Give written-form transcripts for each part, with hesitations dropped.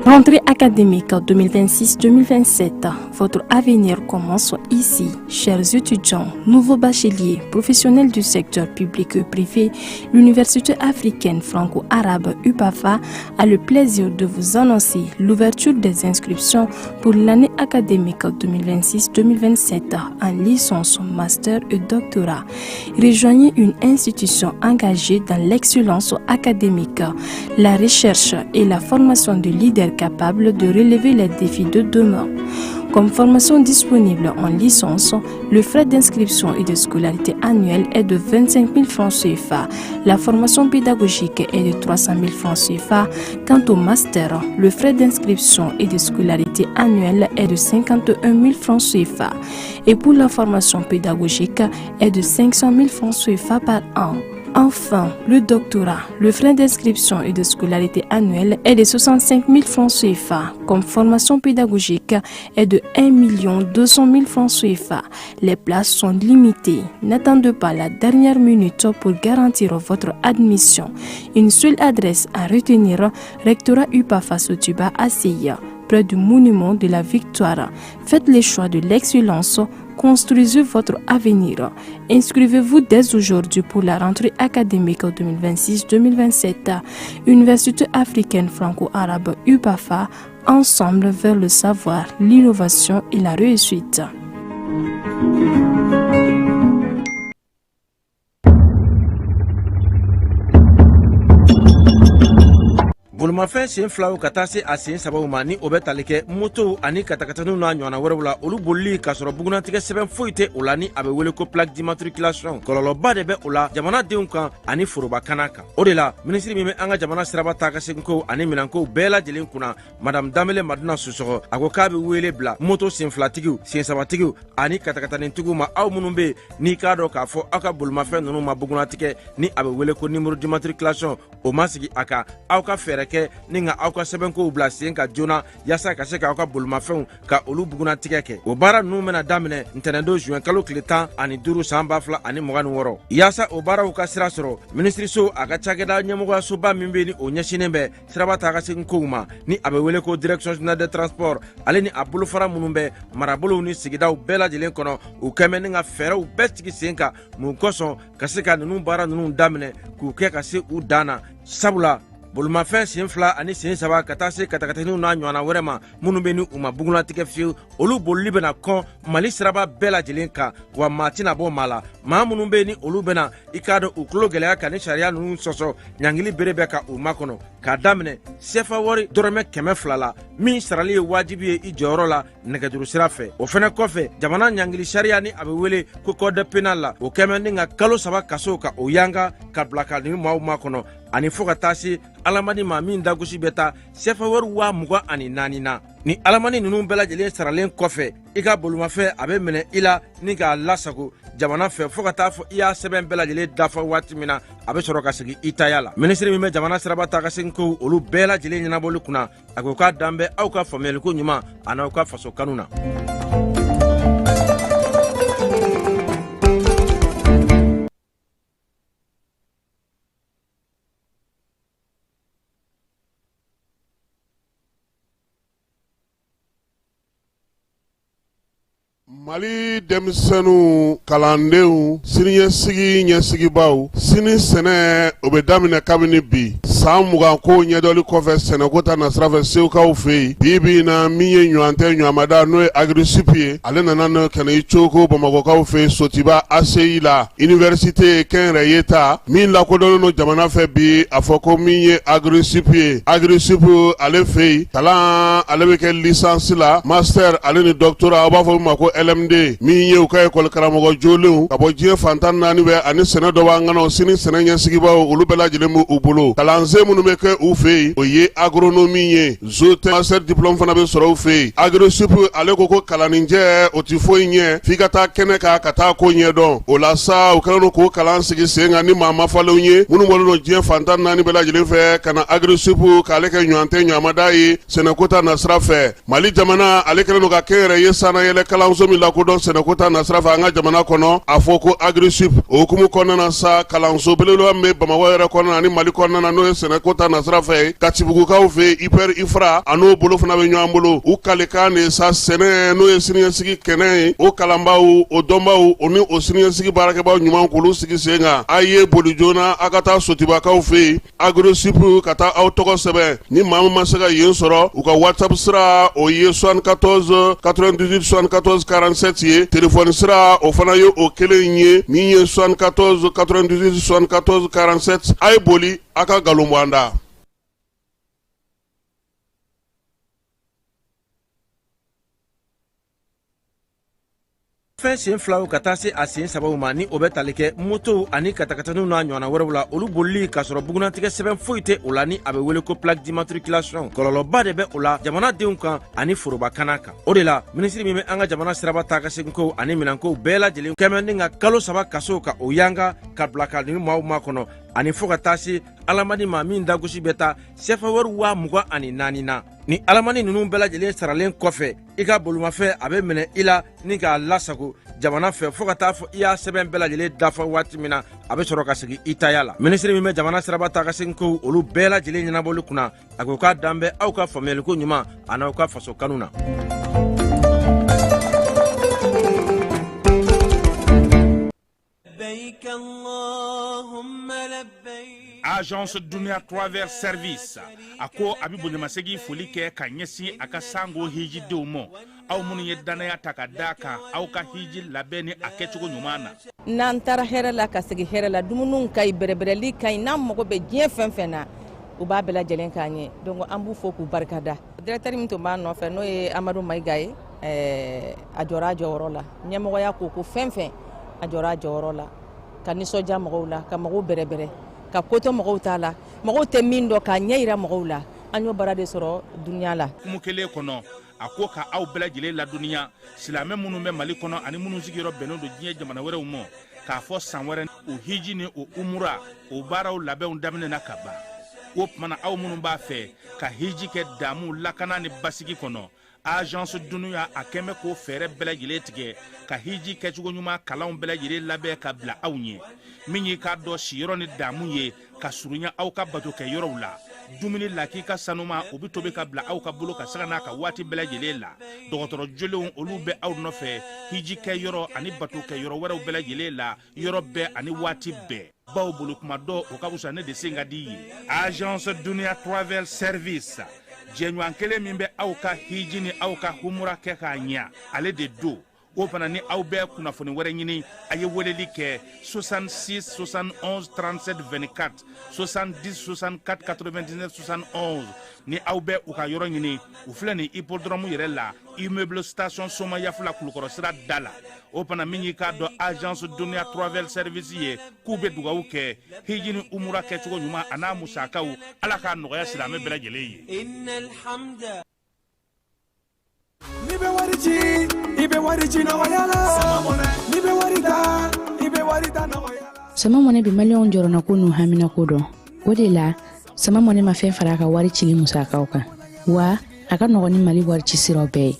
Rentrée académique 2026-2027, votre avenir commence ici. Chers étudiants, nouveaux bacheliers, professionnels du secteur public et privé, l'Université africaine franco-arabe UPAFA a le plaisir de vous annoncer l'ouverture des inscriptions pour l'année académique 2026-2027 en licence, master et doctorat. Rejoignez une institution engagée dans l'excellence académique, la recherche et la formation de leaders capables de relever les défis de demain. Comme formation disponible en licence, le frais d'inscription et de scolarité annuelle est de 25 000 francs CFA. La formation pédagogique est de 300 000 francs CFA. Quant au master, le frais d'inscription et de scolarité annuelle est de 51 000 francs CFA. Et pour la formation pédagogique est de 500 000 francs CFA par an. Enfin, le doctorat, le frais d'inscription et de scolarité annuelle est de 65 000 francs CFA. Comme formation pédagogique est de 1 200 000 francs CFA. Les places sont limitées. N'attendez pas la dernière minute pour garantir votre admission. Une seule adresse à retenir, rectorat UPAFA Sotuba à Seya, près du monument de la Victoire. Faites le choix de l'excellence. Construisez votre avenir. Inscrivez-vous dès aujourd'hui pour la rentrée académique 2026-2027. Université africaine franco-arabe UPAFA, ensemble vers le savoir, l'innovation et la réussite. Boulmafin sen flaw ka taa se a sen sababu ma ni o bɛ tali kɛ moto ani katakataniw n'a ɲɔgɔnna wɛrɛw la olu bolili k'a sɔrɔ bugunatigɛ sɛbɛn foyi tɛ o la ni a bɛ wele ko plaque d'immatriculation kɔlɔlɔba de bɛ o la jamanadenw kan ani forobakana kan o de la minisiri min bɛ an ka jamana siraba taa ka segin ko ani minɛnkow bɛɛ lajɛlen kunna madame Damele Maduna Susɔgɔ a ko k'a bɛ wele bila moto senfilatigiw sensabatigiw ani katakatanitigiw ma aw minnu bɛ n'i k'a dɔn k'a fɔ aw ka bolimafɛn ninnu ma bugunatigɛ ni a bɛ wele ko numéro d'immatriculation o ma sigi a kan aw ka fɛɛrɛ kɛ ni nga aw ka sɛbɛnkow bila sen ka joona yaasa ka se k'aw ka bolimafɛnw ka olu bugunatigɛ kɛ o baara ninnu bɛna daminɛ ntɛnɛndon juin kalo tile 15 san 2026 yaasa o baaraw ka sira sɔrɔ minisiriso a ka cakɛda ɲɛmɔgɔyasoba min bɛ ni o ɲɛsinen bɛ siraba taa ka segin kow ma ni a bɛ wele ko direction générale des transports ale ni a bolofara minnu bɛ marabolow ni sigidaw bɛɛ lajɛlen kɔnɔ u kɛmɛ ni ka fɛɛrɛw bɛɛ sigi sen kan mun kosɔn ka se ka ninnu baara ninnu daminɛ k'u kɛ ka se u dan na sabula bolimafɛn sen fila ani sen saba ka taa se katakataniw n'a ɲɔgɔnna wɛrɛ ma minnu bɛ ni u ma bugunatigɛ fiyewu olu bolili bɛna kɔn mali siraba bɛɛ lajɛlen kan wa maa tɛna bɔ maa la maa minnu bɛ ni olu bɛna i k'a dɔn u tulo gɛlɛya ka ni sariya ninnu sɔsɔ ɲangili bere bɛ ka u makɔnɔ k'a daminɛ sefa wari dɔrɔmɛ 200 la min sarali ye wajibi ye i jɔyɔrɔ la nɛgɛjuru sira fɛ o fɛnɛ kɔfɛ jamana ɲangili sariya ni a bɛ wele ko code pénal la o kɛmɛ ni ka kalo 3 kaso ka o yanga ka bila ka ni maaw makɔnɔ ani fo ka taa se alamani ma min dagosi bɛ taa sefa wari 24,000 na ni alamani ninnu bɛɛ lajɛlen saralen kɔfɛ i ka bolimafɛn a bɛ minɛ i la ni k'a lasago jamana fɛ fo ka taa fɔ i y'a sɛbɛn bɛɛ lajɛlen dafa waati min na a bɛ sɔrɔ ka segin i taya la minisiri min bɛ jamana siraba taa ka segin ko olu bɛɛ lajɛlen ɲɛnabɔli kunna a ko k'a dan bɛ aw ka faamuyaliko ɲuman a n'aw ka faso kanu na. Mali denmisɛnninw kalandenw siniɲɛsigi ɲɛsigibaw sini sɛnɛ o bɛ daminɛ kabini bi san 20 ko ɲɛdɔli kɔfɛ sɛnɛko ta nasira fɛ sewukaw fɛ yen bi na min ye ɲɔgɔn tɛ ɲɔgɔnmada n'o ye agrisipu ye ale nana n'o kana i cogo bamakɔkaw fɛ Sotiba ACI la université kɛnyɛrɛye ta min lakodɔnnen no jamana fɛ bi a fɔ ko min ye agrisipu ye agrisipu ale fɛ yen kalan ale bɛ kɛ licence la master ale ni doctorat a b'a fɔ ma ko LMD min ye u ka école karamɔgɔ jolenw ka bɔ diɲɛ fantan naani bɛ ani sɛnɛ dɔ b'an ŋana sini sɛnɛ ɲɛsigibaw olu bɛɛ lajɛlen b'u u bolo kalansen minnu bɛ kɛ u fɛ yen o ye agronomie ye zootech master diplôme fana bɛ sɔrɔ u fɛ yen agrisup ale ko kalaninjɛ o ti foyi ɲɛ f'i ka taa kɛnɛ kan ka taa ko ɲɛdɔn o la sa u kɛlen don k'o kalan sigi sen kan ni maa mafalenw ye minnu bɔlen don diɲɛ fantan naani bɛɛ lajɛlen fɛ ka na agrisup k'ale kɛ ɲɔgɔn tɛ ɲɔgɔnmada ye sɛnɛkota nasira fɛ mali jamana ale kɛlen don ka kɛnyɛrɛ ye sanayɛlɛ kalanso min lakodɔn sɛnɛkota nasira fɛ an ka jamana kɔnɔ a fɔ ko agrisup o hukumu kɔnɔna na sa kalanso belebeleba min bɛ bamakɔ yɛrɛ kɔnɔna ni mali kɔnɔna na n'o ye sɛnɛkota nasira fɛ katibugukaw fɛ hyper ifra a n'o bolo fana bɛ ɲɔgɔn bolo u kalekan de sa sɛnɛ n'o ye siniɲɛsigi kɛnɛ ye o kalanbaw o dɔnbaw o ni o siniɲɛsigi baarakɛbaw ɲuman k'olu sigi sen kan a ye boli joona a ka taa sotibakaw fɛ yen agrisup ka taa aw tɔgɔ sɛbɛn ni maa min ma se ka yen sɔrɔ u ka whatsapp sira o ye 74 98 74 47 ye telefɔni sira o fana ye o kelen ye min ye 74 98 74 47 a ye boli a ka nkalon bɔ an da. fɛn sen filaw ka taa se a sen sababu ma ni o bɛ tali kɛ moto ani katakataniw n'a ɲɔgɔnna wɛrɛw la olu bolili k'a sɔrɔ bugunatigɛ sɛbɛn foyi tɛ o la ni a bɛ wele ko plaque d'immatriculation kɔlɔlɔba de bɛ o la jamanadenw kan ani forobakana kan o de la minisiri min bɛ an ka jamana siraba taa ka segin ko ani minɛnkow bɛɛ lajɛlen kɛmɛ ni ka kalo 3 kaso ka o yanga ka bila ka ni maaw ma kɔnɔ ani fɔ ka taa se alamani ma min dagosi bɛ taa sɛfɛ wari 24 na ni alamani ninnu bɛɛ lajɛlen saralen kɔfɛ i ka bolomafɛn a bɛ minɛ i la ni k'a lasago jamana fɛ fɔ ka taa fɔ i y'a sɛbɛn bɛɛ lajɛlen dafa waati min na a bɛ sɔrɔ ka segin i taya la minisiri min bɛ jamana siraba taa ka segin ko olu bɛɛ lajɛlen ɲɛnabɔli kunna a ko k'a dan bɛ aw ka faamuyaliko ɲuman a n'aw ka faso kanu na. Agence Dunia Travers Service a ko a bɛ bonyamasegin foli kɛ ka ɲɛsin a ka sango hijidenw ma aw minnu ye danaya ta ka da kan aw ka hiji labɛn ni a kɛcogo ɲuman na. N'an taara hɛrɛ la ka segin hɛrɛ la dumuniw ka ɲi bɛrɛbɛrɛli ka ɲi n'an mago bɛ diɲɛ fɛn fɛn na u b'a bɛɛ lajɛlen k'an ɲɛ donc an b'u fo k'u barikada. Directeur min tun b'a nɔfɛ n'o ye Amadu Mayiga ye a jɔra a jɔyɔrɔ la ɲɛmɔgɔya ko fɛn fɛn a jɔra a jɔyɔrɔ la ka nisɔndiya mɔgɔw la ka mɔgɔw bɛrɛbɛrɛ ka koto mɔgɔw t'a la mɔgɔw tɛ min dɔn k'a ɲɛ yira mɔgɔw la an y'o baara de sɔrɔ duniya la. Kumu kelen kɔnɔ a ko ka aw bɛɛ lajɛlen laduniya silamɛ minnu bɛ Mali kɔnɔ ani minnu sigiyɔrɔ bɛnnen don diɲɛ jamana wɛrɛw ma k'a fɔ san wɛrɛ o hiji ni o umura o baaraw labɛnw daminɛna ka ban o tumana aw minnu b'a fɛ ka hiji kɛ damu lakana ni basigi kɔnɔ agence Dunuya a kɛmɛ ko fɛɛrɛ bɛɛ lajɛlen tigɛ ka hiji kɛcogo ɲuman kalanw bɛɛ lajɛlen labɛn ka bila aw ɲɛ min ye k'a dɔn siyɔrɔ ni damu ye ka surunya aw ka bato kɛ yɔrɔw la dumuni laki ka sanuma o bɛ tobi ka bila aw ka bolo ka saga n'a ka waati bɛɛ lajɛlen la dɔgɔtɔrɔ jolenw olu bɛ aw nɔfɛ hiji kɛ yɔrɔ ani bato kɛ yɔrɔ wɛrɛw bɛɛ lajɛlen la yɔrɔ bɛɛ ani waati bɛɛ baw bolo kuma dɔ o ka wusa ne de sen ka di ye agence Dunia Travel Service jɛɲɔgɔn kelen min bɛ aw ka hiji ni aw ka humura kɛ k'a ɲɛ ale de do o fana ni aw bɛɛ kunnafoni wɛrɛ ɲini a ye weleli kɛ 66 71 37 24 70 64 99 71 ni aw bɛɛ u ka yɔrɔ ɲini u filɛ ni hippodrome yɛrɛ la immeuble station Soma Yafula Kulukɔrɔ sira da la o fana min y'i k'a dɔn agence Dunia Travel Service ye k'u bɛ dugawu kɛ hiji ni umura kɛcogo ɲuman a n'a musakaw ala k'a nɔgɔya silamɛ bɛɛ lajɛlen ye. Sama mɔnɛ bi maliyɛnw jɔrɔna ko n'u hamina ko dɔn o de la sama mɔnɛ ma fɛn fara a ka wari cili musakaw kan wa a ka nɔgɔn ni Mali wari ci siraw bɛɛ ye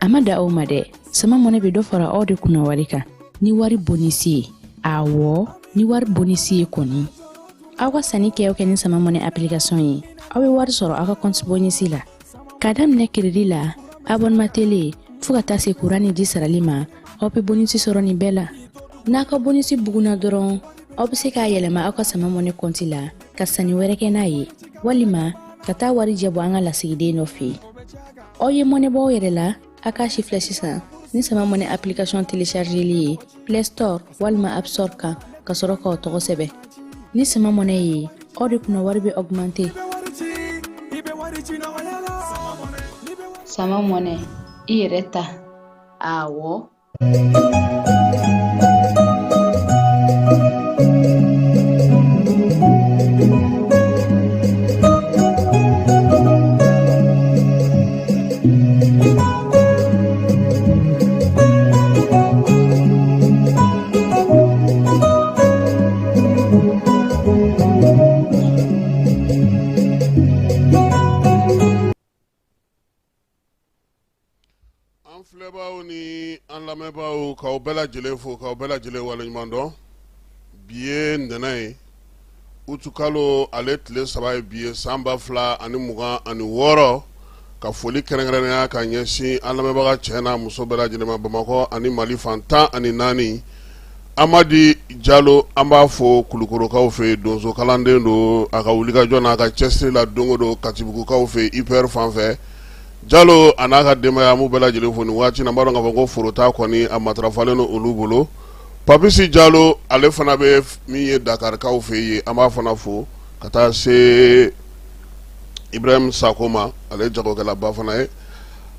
a ma da aw ma dɛ sama mɔnɛ bi dɔ fara aw de kunna wari kan ni wari bonisi ye awɔ ni wari bonisi ye kɔni aw ka sanni kɛ ni sama mɔnɛ application ye aw bɛ wari sɔrɔ aw ka compte bonisi la ka daminɛ crédit la abonnement télé fo ka taa se courant ni ji sarali ma aw bɛ bonisi sɔrɔ nin bɛɛ la n'a ka bonisi buguna dɔrɔn aw bɛ se k'a yɛlɛma aw ka sama mɔnɛ compte la ka sanni wɛrɛ kɛ n'a ye walima ka taa wari jɛ bɔ an ka lasigiden dɔ fɛ yen aw ye mɔnɛ bɔ aw yɛrɛ la a k'a si filɛ sisan ni sama mɔnɛ application téléchargeli ye Play Store walima App Store kan ka sɔrɔ k'aw tɔgɔ sɛbɛn ni sama mɔnɛ ye aw de kunna wari bɛ augmenter. Sama mɔnɛ i yɛrɛ ta awɔ K'aw bɛɛ lajɛlen fo k'aw bɛɛ lajɛlen waleɲuman dɔn bi ye ntɛnɛn ye Août kalo ale tile 3 ye bi ye san 2026 ka foli kɛrɛnkɛrɛnnenya ka ɲɛsin an lamɛnbaga cɛ n'a muso bɛɛ lajɛlen ma Bamakɔ ani Mali fan 14 Amadi Jalo an b'a fo Kulukorokaw fɛ donso kalanden don a ka wulikajɔ n'a ka cɛsiri la don o don Katibugukaw fɛ IPR fan fɛ Jalo a n'a ka denbaya mu bɛɛ lajɛlen fo nin waati na n b'a dɔn k'a fɔ ko forota kɔni a matarafalen no olu bolo Papisi Jalo ale fana bɛ min ye Dakarikaw fɛ yen an b'a fana fo ka taa se Ibrahim Sakoma ale jagokɛlaba fana ye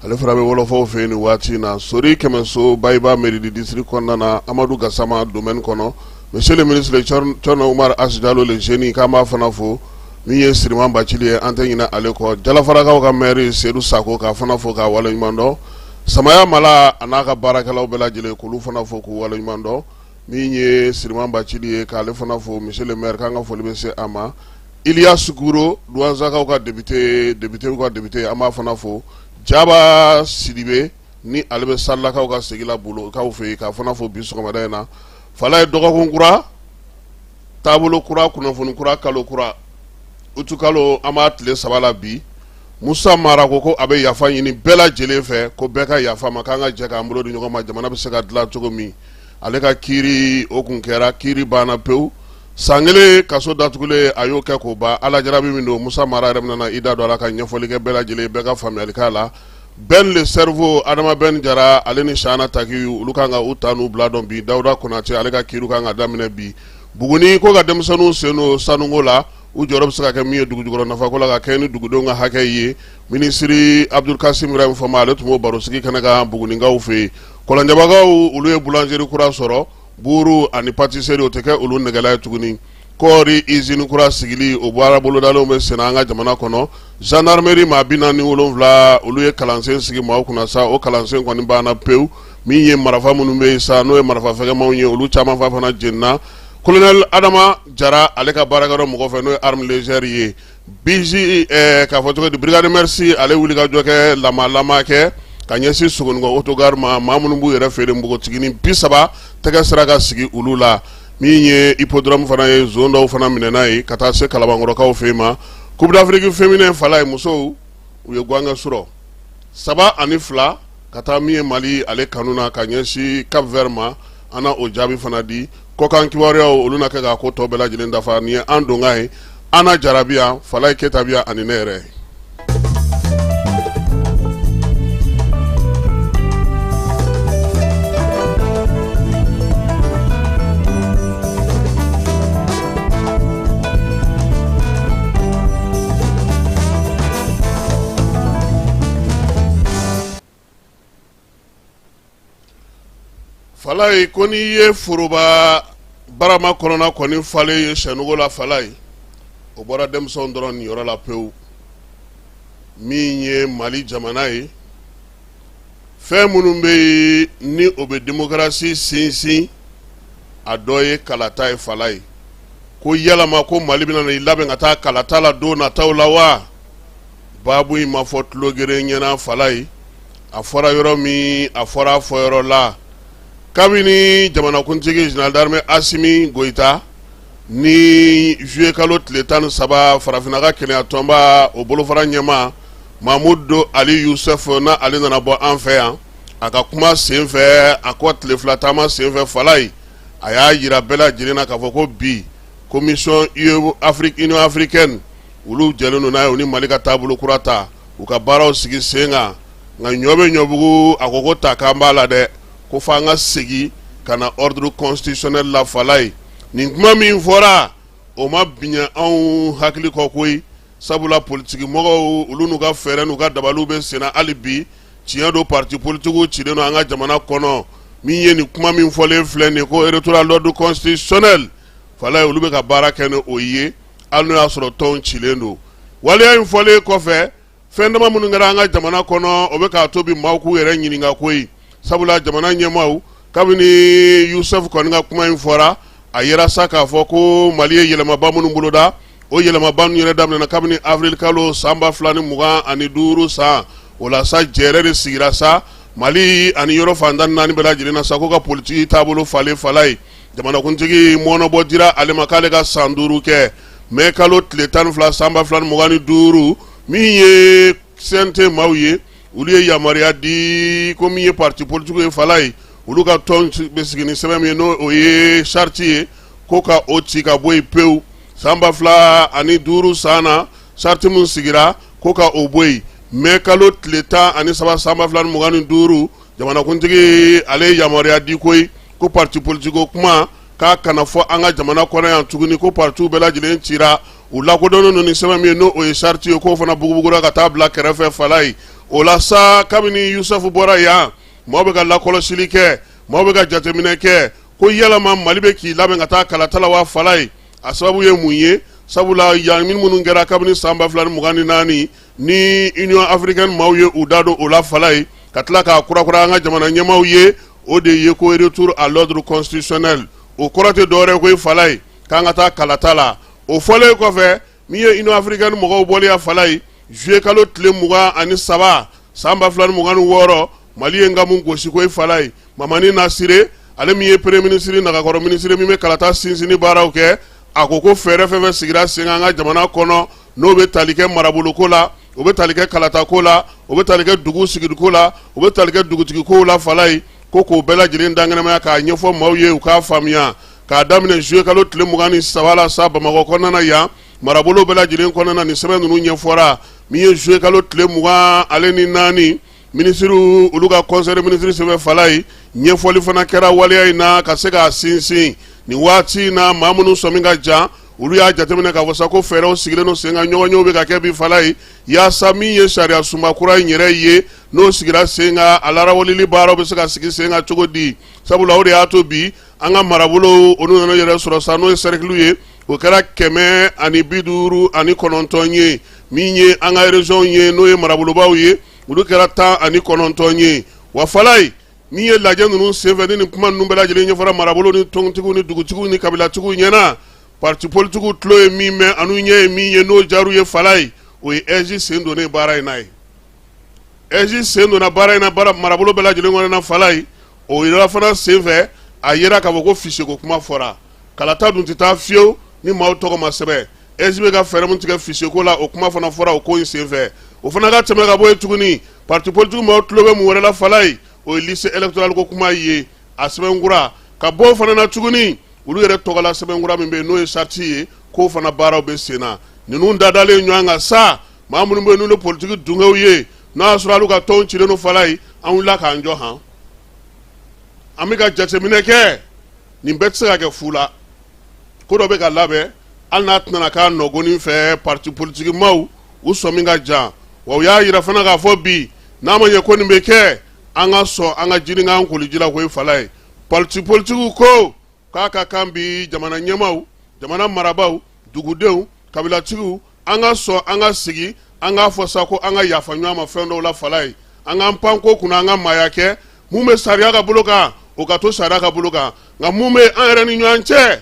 ale fana bɛ wolofaw fɛ nin waati na Sori Kɛmɛso Bayiba Mairie district kɔnɔna na Amadou Gassama domaine kɔnɔ Monsieur le ministre Tchorno Oumar As Jalo le génie k'an b'a fana fo min ye Siriman Bacili ye an tɛ ɲinɛ ale kɔ Jalafarakaw ka maire Seydou Sako k'a fana fo k'a waleɲuman dɔn Samaya Mala a n'a ka baarakɛlaw bɛɛ lajɛlen k'olu fana fo k'u waleɲuman dɔn min ye Siriman Bacili ye k'ale fana fo monsieur le maire k'an ka foli bɛ se a ma Iliya Suguro Douanzakaw ka député ka député an b'a fana fo Jaba Sidibe ni ale bɛ Salakaw ka segila bolo kaw fɛ k'a fana fo bi sɔgɔmada in na Fala ye dɔgɔkun kura taabolo kura kunnafoni kura kalo kura Août kalo an b'a tile 3 la bi Musa Mara ko a bɛ yafa ɲini bɛɛ lajɛlen fɛ ko bɛɛ ka yafa ma k'an ka jɛ k'an bolo di ɲɔgɔn ma jamana bɛ se ka dilan cogo min ale ka kiiri o kun kɛra kiiri banna pewu san kelen kaso datugulen a y'o kɛ k'o ban ala jarabi min don Musa Mara yɛrɛ bɛna i da don a la ka ɲɛfɔli kɛ bɛɛ lajɛlen bɛɛ ka faamuyali k'a la Ben le cerveau Adama Ben Jara ale ni Shana Taki olu kan ka u ta n'u bila dɔn bi Dawuda Konate ale ka kiiriw kan ka daminɛ bi Buguni ko ka denmisɛnninw sen don sanuko la u jɔyɔrɔ bɛ se ka kɛ min ye dugujukɔrɔ nafako la ka kɛ ni dugudenw ka hakɛ ye minisiri Abdul Kassim Traoré ale tun b'o barosigi kɛnɛ kan Bugunikaw fɛ yen Kɔlɔnjɛbagaw olu ye boulangerie kura sɔrɔ buru ani pâtisserie o tɛ kɛ olu nɛgɛla ye tuguni kɔɔri usine kura sigili o baara bolodalenw bɛ senna an ka jamana kɔnɔ gendarmerie maa 47 olu ye kalansen sigi maaw kunna sa o kalansen kɔni banna pewu min ye marifa minnu bɛ yen sa n'o ye marifa fɛgɛmanw ye olu caman fana jenina Colonel Adama Jara ale ka baarakɛyɔrɔ mɔgɔ fɛ n'o ye arme légère ye BG k'a fɔ cogo di brigade merci ale wuli ka jɔ kɛ lama kɛ ka ɲɛsin Sogonikɔ autogare ma maa minnu b'u yɛrɛ feere npogotiginin 30 tɛgɛ sira ka sigi olu la min ye hippodrome fana ye zone dɔw fana minɛna ye ka taa se Kalabankɔrɔkaw fɛ yen ma Coupe d'Afrique féminin fala ye musow u ye gwankɛ sɔrɔ 7-2 ka taa min ye Mali ale kanu na ka ɲɛsin Cap Vert ma an na o jaabi fana di kɔkan kibaruyaw olu na kɛ k'a ko tɔ bɛɛ lajɛlen dafa ni ye an donkan ye Ana Jarabiya Falaye Keta biya ani ne yɛrɛ Falaye ko n'i ye foroba barama kɔnɔna kɔni falen ye sɛnugo la Falaye o bɔra denmisɛnw dɔrɔn nin yɔrɔ la pewu min ye Mali jamana ye fɛn minnu bɛ yen ni o bɛ démocratie sinsin a dɔ ye kalata ye Falaye ko yalama ko Mali bɛna i labɛn ka taa kalata la don nataw la wa baabu in ma fɔ tulo geren ɲɛna Falaye a fɔra yɔrɔ min a fɔra a fɔyɔrɔ la kabini jamanakuntigi général d'armée Assimi Goïta ni juillet kalo tile 13 farafinna ka kɛnɛyatɔnba o bolofara ɲɛma Mahmoud Ali Youssef na ale nana bɔ an fɛ yan a ka kuma sen fɛ a ko tile 2 taama sen fɛ Falaye a y'a yira bɛɛ lajɛlen na k'a fɔ ko bi commission Union africaine olu jɛlen don n'a ye u ni Mali ka taabolo kura ta u ka baaraw sigi sen kan nka ɲɔ bɛ ɲɔbugu a ko ko ta k'an b'a la dɛ ko fɔ an ka segi ka na ordre constitutionnel la Falaye nin kuma min fɔra o ma biɲɛ anw hakili kɔ koyi sabula politiki mɔgɔw olu n'u ka fɛɛrɛ n'u ka dabaliw bɛ senna hali bi tiɲɛ don parti politigiw cilen don an ka jamana kɔnɔ min ye ni kuma min fɔlen filɛ nin ko retour à l'ordre constitutionnel fala ye olu bɛ ka baara kɛ ni o ye hali n'o y'a sɔrɔ tɔnw cilen don waleya in fɔlen kɔfɛ fɛn dama minnu kɛra an ka jamana kɔnɔ o bɛ k'a to bi maaw k'u yɛrɛ ɲininka koyi sabula jamana ɲɛmaaw kabini Yusuf kɔni ka kuma in fɔra a yera sa k'a fɔ ko Mali ye yɛlɛmaba minnu boloda o yɛlɛmaba ninnu yɛrɛ daminɛna kabini avril kalo san 2025 san o la sa jɛrɛ de sigira sa Mali ani yɔrɔ fantan naani bɛɛ lajɛlen na sa ko ka politiki taabolo falen fala ye jamanakuntigi mɔnɔbɔ dira ale ma k'ale ka san 5 kɛ mai kalo tile 12 san 2025 min ye CNT maaw ye olu ye yamaruya di ko min ye parti politique ye fala ye olu ka tɔn bɛ sigi ni sɛbɛn min ye n'o o ye charte ye ko ka o ci ka bɔ yen pewu san 2025 san na charte min sigira ko ka o bɔ yen mai kalo tile 13 san 2025 jamanakuntigi ale ye yamaruya di koyi ko parti politique ko kuma k'a kana fɔ an ka jamana kɔnɔ yan tuguni ko partiw bɛɛ lajɛlen cira u lakodɔnnen ni sɛbɛn min ye n'o o ye charte ye k'o fana bugubugura ka taa bila kɛrɛfɛ fala ye o la sa kabini Yusufu bɔra yan maaw bɛ ka lakɔlɔsili kɛ maaw bɛ ka jateminɛ kɛ ko yalama Mali bɛ k'i labɛn ka taa kalata la wa fala ye a sababu ye mun ye sabula yan minnu kɛra kabini san 2024 ni Union Africaine maaw ye u da don o la fala ye ka tila k'a kurakura an ka jamana ɲɛmaaw ye o de ye ko retour à l'ordre constitutionnel o kɔrɔ tɛ dɔwɛrɛ ko fala ye k'an ka taa kalata la o fɔlen kɔfɛ min ye Union Africaine mɔgɔw bɔlen fala ye juillet kalo tile 23 san 2026 Mali ye nka mun gosi ko fala ye Mamani Nasire ale min ye premier ministre nagakɔrɔ ministre min bɛ kalata sinsinni baaraw kɛ a ko fɛɛrɛ fɛn fɛn sigira sen an ka jamana kɔnɔ n'o bɛ tali kɛ maraboloko la o bɛ tali kɛ kalatako la o bɛ tali kɛ dugu sigiriko la o bɛ tali kɛ dugutigiko la fala ye ko k'o bɛɛ lajɛlen dangɛnɛmaya k'a ɲɛfɔ maaw ye u k'a faamuya k'a daminɛ juillet kalo tile 23 la sa Bamakɔ kɔnɔna yan marabolo bɛɛ lajɛlen kɔnɔna ni sɛbɛn ninnu ɲɛfɔra min ye juillet kalo tile 24 ministre olu ka conseil ministre sɛbɛn fala ye ɲɛfɔli fana kɛra waleya in na ka se k'a sinsin ni waati na maa minnu sɔmi ka jan olu y'a jateminɛ k'a fɔ sa ko fɛɛrɛw sigilen no sen kan ɲɔgɔnyew bɛ ka kɛ bi fala ye yaasa min ye sariya sunba kura in yɛrɛ ye n'o sigira sen kan a larawaleli baaraw bɛ se ka sigi sen kan cogo di sabula o de y'a to bi an ka marabolo olu nana yɛrɛ sɔrɔ sa n'o ye cercle ye o kɛra 159 ye min ye an ka région ye n'o ye marabolobaw ye olu kɛra 19 ye wa fala ye min ye lajɛ ninnu senfɛ ni kuma ninnu bɛɛ lajɛlen ɲɛfɔra marabolo ni tɔntigiw ni dugutigiw ni kabilatigiw ɲɛna parti politique tulo ye min mɛn anu ɲɛ ye min ye n'o jaru ye fala ye o ye EJ sen donnen baara in na ye EJ sen donna baara in na marabolo bɛɛ lajɛlen kɔnɔ na fala ye o yɛrɛ fana senfɛ a yera k'a fɔ ko fichier ko kuma fɔra kalata dun tɛ taa fiyewu ni maaw tɔgɔ ma sɛbɛn EJ bɛ ka fɛɛrɛ min tigɛ fichier ko la o kuma fana fɔra o ko in senfɛ o fana ka tɛmɛ ka bɔ yen tuguni parti politique maaw tulo bɛ mun wɛrɛ la fala ye o ye liste électorale ko kuma ye a sɛbɛnkura ka bɔ o fana na tuguni olu yɛrɛ tɔgɔla sɛbɛnkura min bɛ yen n'o ye charte ye k'o fana baaraw bɛ sen na ninnu dadalen ɲɔgɔn kan sa maa minnu bɛ yen n'olu ye politique dungɛw ye n'a y'a sɔrɔ olu ka tɔnw cilen no fala ye an wulila k'an jɔ han an bɛ ka jateminɛ kɛ nin bɛɛ tɛ se ka kɛ fu la ko dɔ bɛ ka labɛn hali n'a tɛna k'a nɔgɔnin fɛ parti politique maaw u sɔmi ka jan wa u y'a yira fana k'a fɔ bi n'a ma ɲɛ ko nin bɛ kɛ an ka sɔn an ka jiri k'an koliji la ko ye fala ye parti politique ko k'a ka kan bi jamana ɲɛmaaw jamana marabaw dugudenw kabilatigiw an ka sɔn an ka sigi an k'a fɔ sa ko an ka yafa ɲɔgɔn ma fɛn dɔw la fala ye an k'an pan ko kunna an ka maaya kɛ mun bɛ sariya ka bolo kan o ka to sariya ka bolo kan nka mun bɛ an yɛrɛ ni ɲɔgɔn cɛ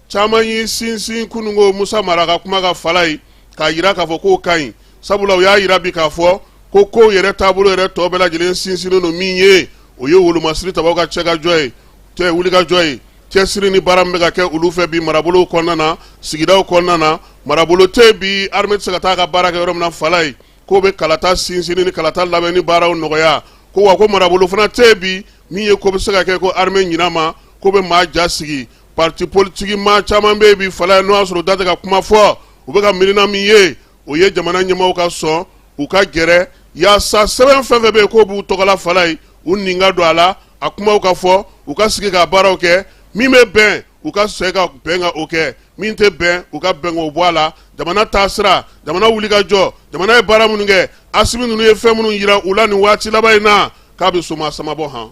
caman y'i sinsin kununko Musa Mara ka kuma ka fala ye k'a yira k'a fɔ k'o ka ɲi sabula u y'a yira bi k'a fɔ ko kow yɛrɛ taabolo yɛrɛ tɔ bɛɛ lajɛlen sinsinnen no min ye o ye wolomasiri tabaw ka cɛ ka jɔ ye tɛ wuli ka jɔ ye cɛsiri ni baara min bɛ ka kɛ olu fɛ bi marabolow kɔnɔna na sigidaw kɔnɔna na marabolo tɛ bi armée tɛ se ka taa ka baara kɛ yɔrɔ min na fala ye k'o bɛ kalata sinsinni ni kalata labɛnni baaraw nɔgɔya ko wa ko marabolo fana tɛ bi min ye ko bɛ se ka kɛ ko armée ɲin'a ma ko bɛ maa ja sigi parti politique maa caman bɛ yen bi fala ye n'o y'a sɔrɔ u da tɛ ka kuma fɔ u bɛ ka miirina min ye o ye jamana ɲɛmaaw ka sɔn u ka gɛrɛ yaasa sɛbɛn fɛn fɛn bɛ yen k'o b'u tɔgɔla fala ye u nin ka don a la a kumaw ka fɔ u ka sigi ka baaraw kɛ min bɛ bɛn u ka sɛ ka bɛn ka o kɛ min tɛ bɛn u ka bɛn k'o bɔ a la jamana taasira jamana wuli ka jɔ jamana ye baara minnu kɛ Asimi ninnu ye fɛn minnu yira u la nin waati laban in na k'a bɛ soma samabɔ han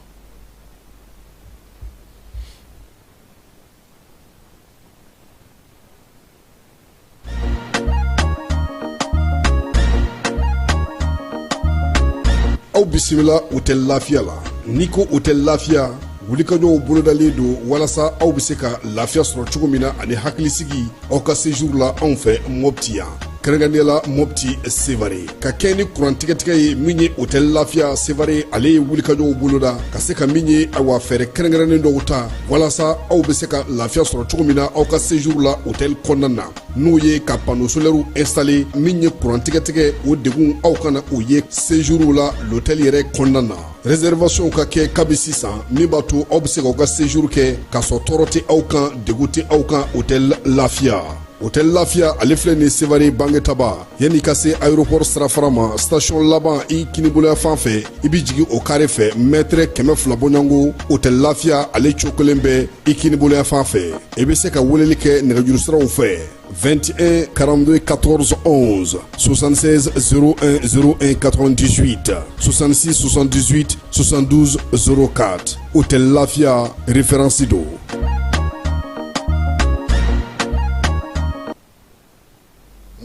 aw bisimila hôtel Lafiya la n'i ko hôtel Lafiya wulikajɔw bolodalen don walasa aw bɛ se ka lafiya sɔrɔ cogo min na ani hakilisigi aw ka séjour la anw fɛ Mopti yan kɛrɛnkɛrɛnnenya la Mopti Sevare ka kɛ ni kurantigɛtigɛ ye min ye hôtel Lafiya Sevare ale ye wulikajɔw boloda ka se ka min ye awa fɛɛrɛ kɛrɛnkɛrɛnnen dɔw ta walasa aw bɛ se ka lafiya sɔrɔ cogo min na aw ka séjour la hôtel kɔnɔna na n'o ye ka panneau solaire installé min ye kurantigɛtigɛ o degun aw kana o ye séjour la l'hôtel yɛrɛ kɔnɔna na réservation ka kɛ kabi sisan min b'a to aw bɛ se k'aw ka séjour kɛ k'a sɔrɔ tɔɔrɔ tɛ aw kan degun tɛ aw kan hôtel Lafiya. Hôtel Lafiya ale filɛ nin Sevare bangetaba yanni ka se aéroport sirafara ma station laban i kiniboloya fan fɛ i bi jigin o carré fɛ mètre 200 bɔɲɔngo Hôtel Lafiya ale cokolen bɛ i kiniboloya fan fɛ i bɛ se ka weleli kɛ nɛgɛjuru siraw fɛ 21 42 14 11 76 01 01 98 66 78 72 04 Hôtel Lafiya référence do.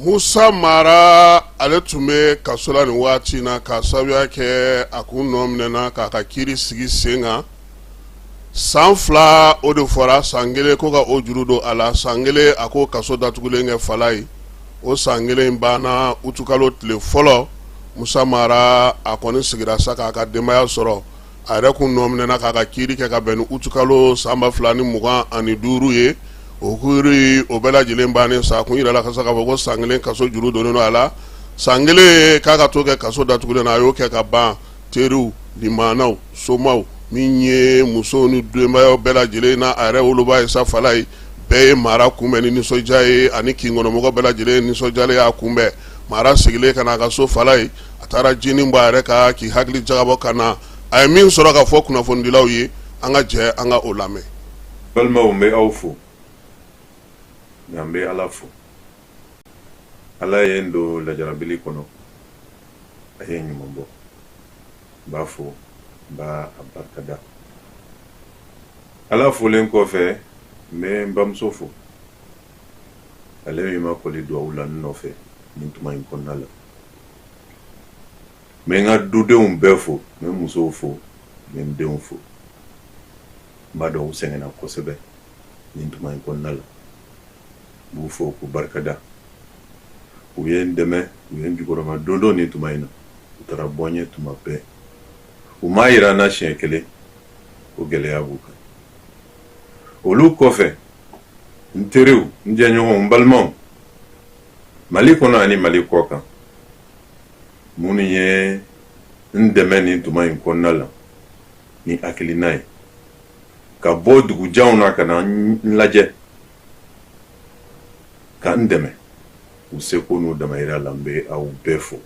Musa Mara ale tun bɛ kaso la nin waati na ka sababuya kɛ a kun nɔ minɛna k'a ka kiiri sigi sen kan san 2 o de fɔra san 1 ko ka o juru don a la san 1 a ko kaso datugulen kɛ fala ye o san 1 banna utukalo tile fɔlɔ Musa Mara a kɔni sigira sa k'a ka denbaya sɔrɔ a yɛrɛ kun nɔ minɛna k'a ka kiiri kɛ ka bɛn ni utukalo san 2025 ye o kuri o bɛɛ lajɛlen bannen sa kun yira la ka se k'a fɔ ko san 1 kaso juru donnen don a la san 1 k'a ka to kɛ kaso datugulen na a y'o kɛ ka ban teriw limanaw somaw min ye musow ni denbayaw bɛɛ lajɛlen na a yɛrɛ woloba ye sa fala ye bɛɛ ye Mara kunbɛn ni nisɔndiya ye ani kinkɔnɔmɔgɔ bɛɛ lajɛlen nisɔndiyalen y'a kunbɛn Mara sigilen ka na a ka so fala ye a taara jinin bɔ a yɛrɛ ka k'i hakili jagabɔ ka na a ye min sɔrɔ ka fɔ kunnafonidilaw ye an ka jɛ an ka o lamɛn. Balimaw n bɛ aw fo nka n bɛ Ala fo Ala ye n don lajarabili kɔnɔ a ye ɲuman bɔ n b'a fo n b'a barikada Ala folen kɔfɛ n bɛ n bamuso fo ale min ma kɔli duwawu la n nɔfɛ nin tuma in kɔnɔna la n bɛ n ka dudenw bɛɛ fo n bɛ musow fo n bɛ n denw fo n b'a dɔn u sɛgɛnna kosɛbɛ nin tuma in kɔnɔna la b'u fo k'u barikada u ye n dɛmɛ u ye n jukɔrɔma don dɔ nin tuma in na u taara bɔ n ye tuma bɛɛ u m'a yira n na siɲɛ kelen ko gɛlɛya b'u kan olu kɔfɛ n teriw n jɛɲɔgɔnw n balimaw Mali kɔnɔ ani Mali kɔ kan minnu ye n dɛmɛ nin tuma in kɔnɔna la ni hakilina ye ka bɔ dugujanw na ka na n lajɛ ka n dɛmɛ u seko n'u damayira la n bɛ aw bɛɛ fo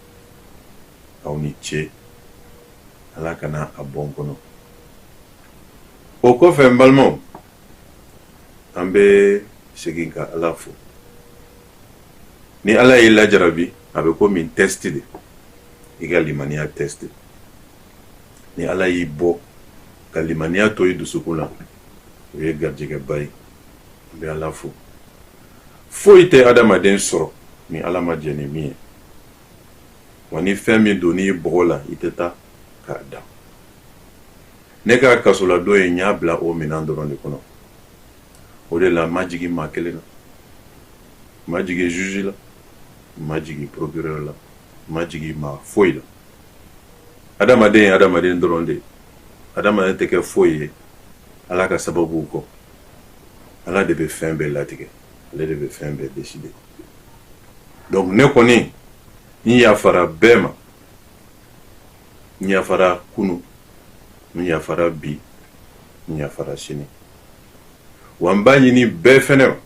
aw ni ce Ala kana a bɔ n kɔnɔ o kɔfɛ n balimaw an bɛ segin ka Ala fo ni Ala y'i lajarabi a bɛ komi test de i ka limaniya test ni Ala y'i bɔ ka limaniya to i dusukun la o ye garijɛgɛba ye n bɛ Ala fo foyi tɛ adamaden sɔrɔ ni Ala ma jɛ ni min ye wa ni fɛn min don n'i bɔgɔ la i tɛ taa k'a da ne ka kasola dɔ ye n y'a bila o minɛn dɔrɔn de kɔnɔ o de la n ma jigin maa kelen na n ma jigin juge la n ma jigin procureur la n ma jigin maa foyi la adamaden ye adamaden dɔrɔn de ye adamaden tɛ kɛ foyi ye Ala ka sababu kɔ Ala de bɛ fɛn bɛɛ latigɛ ale de bɛ fɛn bɛɛ décider donc ne kɔni n yafara bɛɛ ma n yafara kunu n yafara bi n yafara sini wa n b'a ɲini bɛɛ fɛnɛ ma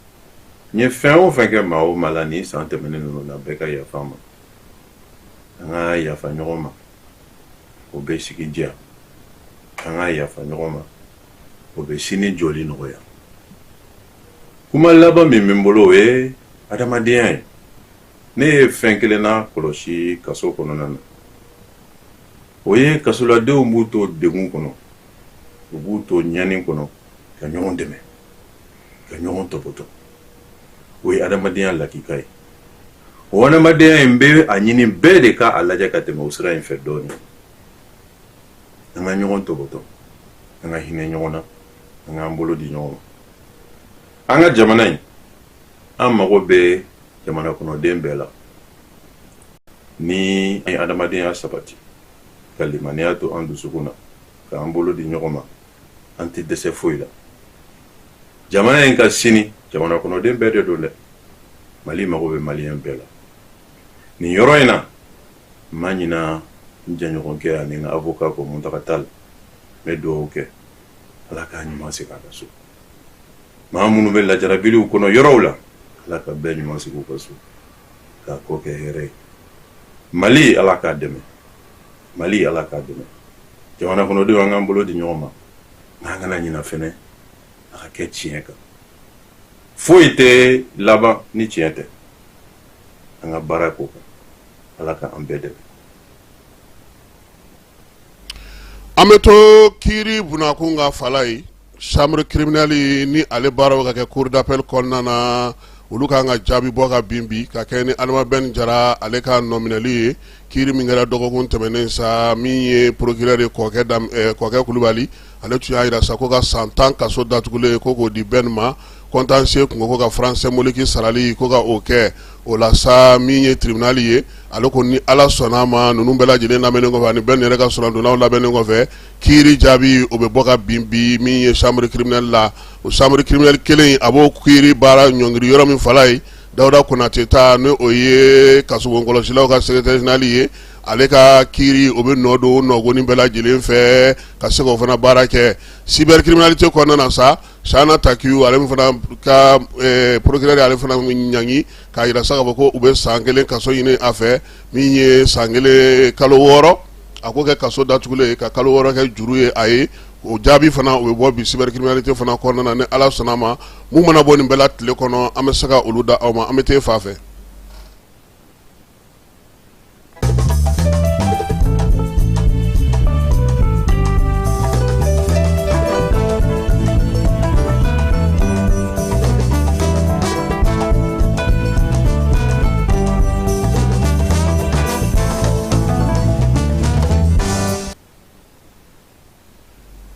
n ye fɛn o fɛn kɛ maa o maa la ni san tɛmɛnen ninnu na bɛɛ ka yafa ma an ka yafa ɲɔgɔn ma o bɛ sigi diya an ka yafa ɲɔgɔn ma o bɛ sini jɔli nɔgɔya kuma laban min bɛ n bolo o ye adamadenya ye ne ye fɛn kelen na kɔlɔsi kaso kɔnɔna na o ye kasoladenw b'u to degun kɔnɔ u b'u to ɲani kɔnɔ ka ɲɔgɔn dɛmɛ ka ɲɔgɔn tɔpɔtɔ o ye adamadenya lakika ye o adamadenya in bɛ a ɲini bɛɛ de ka a lajɛ ka tɛmɛ o sira in fɛ dɔɔnin an ka ɲɔgɔn tɔbɔtɔ an ka hinɛ ɲɔgɔn na an k'an bolo di ɲɔgɔn ma an ka jamana in an mago bɛ jamana kɔnɔden bɛɛ la ni an ye adamadenya sabati ka limaniya to an dusukun na k'an bolo di ɲɔgɔn ma an tɛ dɛsɛ foyi la jamana in ka sini jamana kɔnɔden bɛɛ de don dɛ Mali mago bɛ maliyɛn bɛɛ la nin yɔrɔ in na ma ɲina n jɛɲɔgɔnkɛ ani n ka avocat ko Muntaka Tall n bɛ dugawu kɛ Ala k'a ɲuman segin a ka so maa minnu bɛ lajarabiliw kɔnɔ yɔrɔw la Ala ka bɛɛ ɲuman segin u ka so k'a ko kɛ hɛrɛ ye Mali Ala k'a dɛmɛ Mali Ala k'a dɛmɛ jamana kɔnɔdenw an k'an bolo di ɲɔgɔn ma n'an kana ɲina fɛnɛ a ka kɛ tiɲɛ kan foyi tɛ laban ni tiɲɛ tɛ an ka baara k'o kan Ala ka an bɛɛ dɛmɛ. An bɛ to kiiri bunakun ka fala ye chambre criminelle ni ale baaraw ka kɛ cour d'appel kɔnɔna na olu kan ka jaabi bɔ ka bin bi ka kɛ ni Adama Ben Jara ale ka nominali ye kiiri min kɛra dɔgɔkun tɛmɛnen sa min ye procureur ye kɔkɛ Kulubali ale tun y'a jira sa ko ka san 10 kaso datugulen ko k'o di Ben ma contentieux kungo ko ka franc symbolique sarali ko ka o kɛ o la sa min ye tribunal ye ale ko ni Ala sɔnna ma ninnu bɛɛ lajɛlen lamɛnnen kɔfɛ ani Ben yɛrɛ ka sɔrɔdonnaw labɛnnen kɔfɛ kiiri jaabi o bɛ bɔ ka bin bi min ye chambre criminelle la o chambre criminelle kelen a b'o kiiri baara ɲɔngiri yɔrɔ min fala ye Dawuda Konate ta ni o ye kasobonakɔlɔsilaw ka secrétaire général ye ale ka kiiri o bɛ nɔ don nɔgɔnni bɛɛ lajɛlen fɛ ka se k'o fana baara kɛ cybercriminalité kɔnɔna na sa Shana Takiyu ale fana ka procureur ale fana ɲangi k'a jira sa k'a fɔ ko u bɛ san 1 kaso ɲini a fɛ min ye san 1 kalo 6 a ko kɛ kaso datugulen ka kalo 6 kɛ juru ye a ye o jaabi fana o bɛ bɔ bi cybercriminalité fana kɔnɔna na ni Ala sɔnna ma mun mana bɔ nin bɛɛ la tile kɔnɔ an bɛ se ka olu da aw ma an bɛ t'e fa fɛ.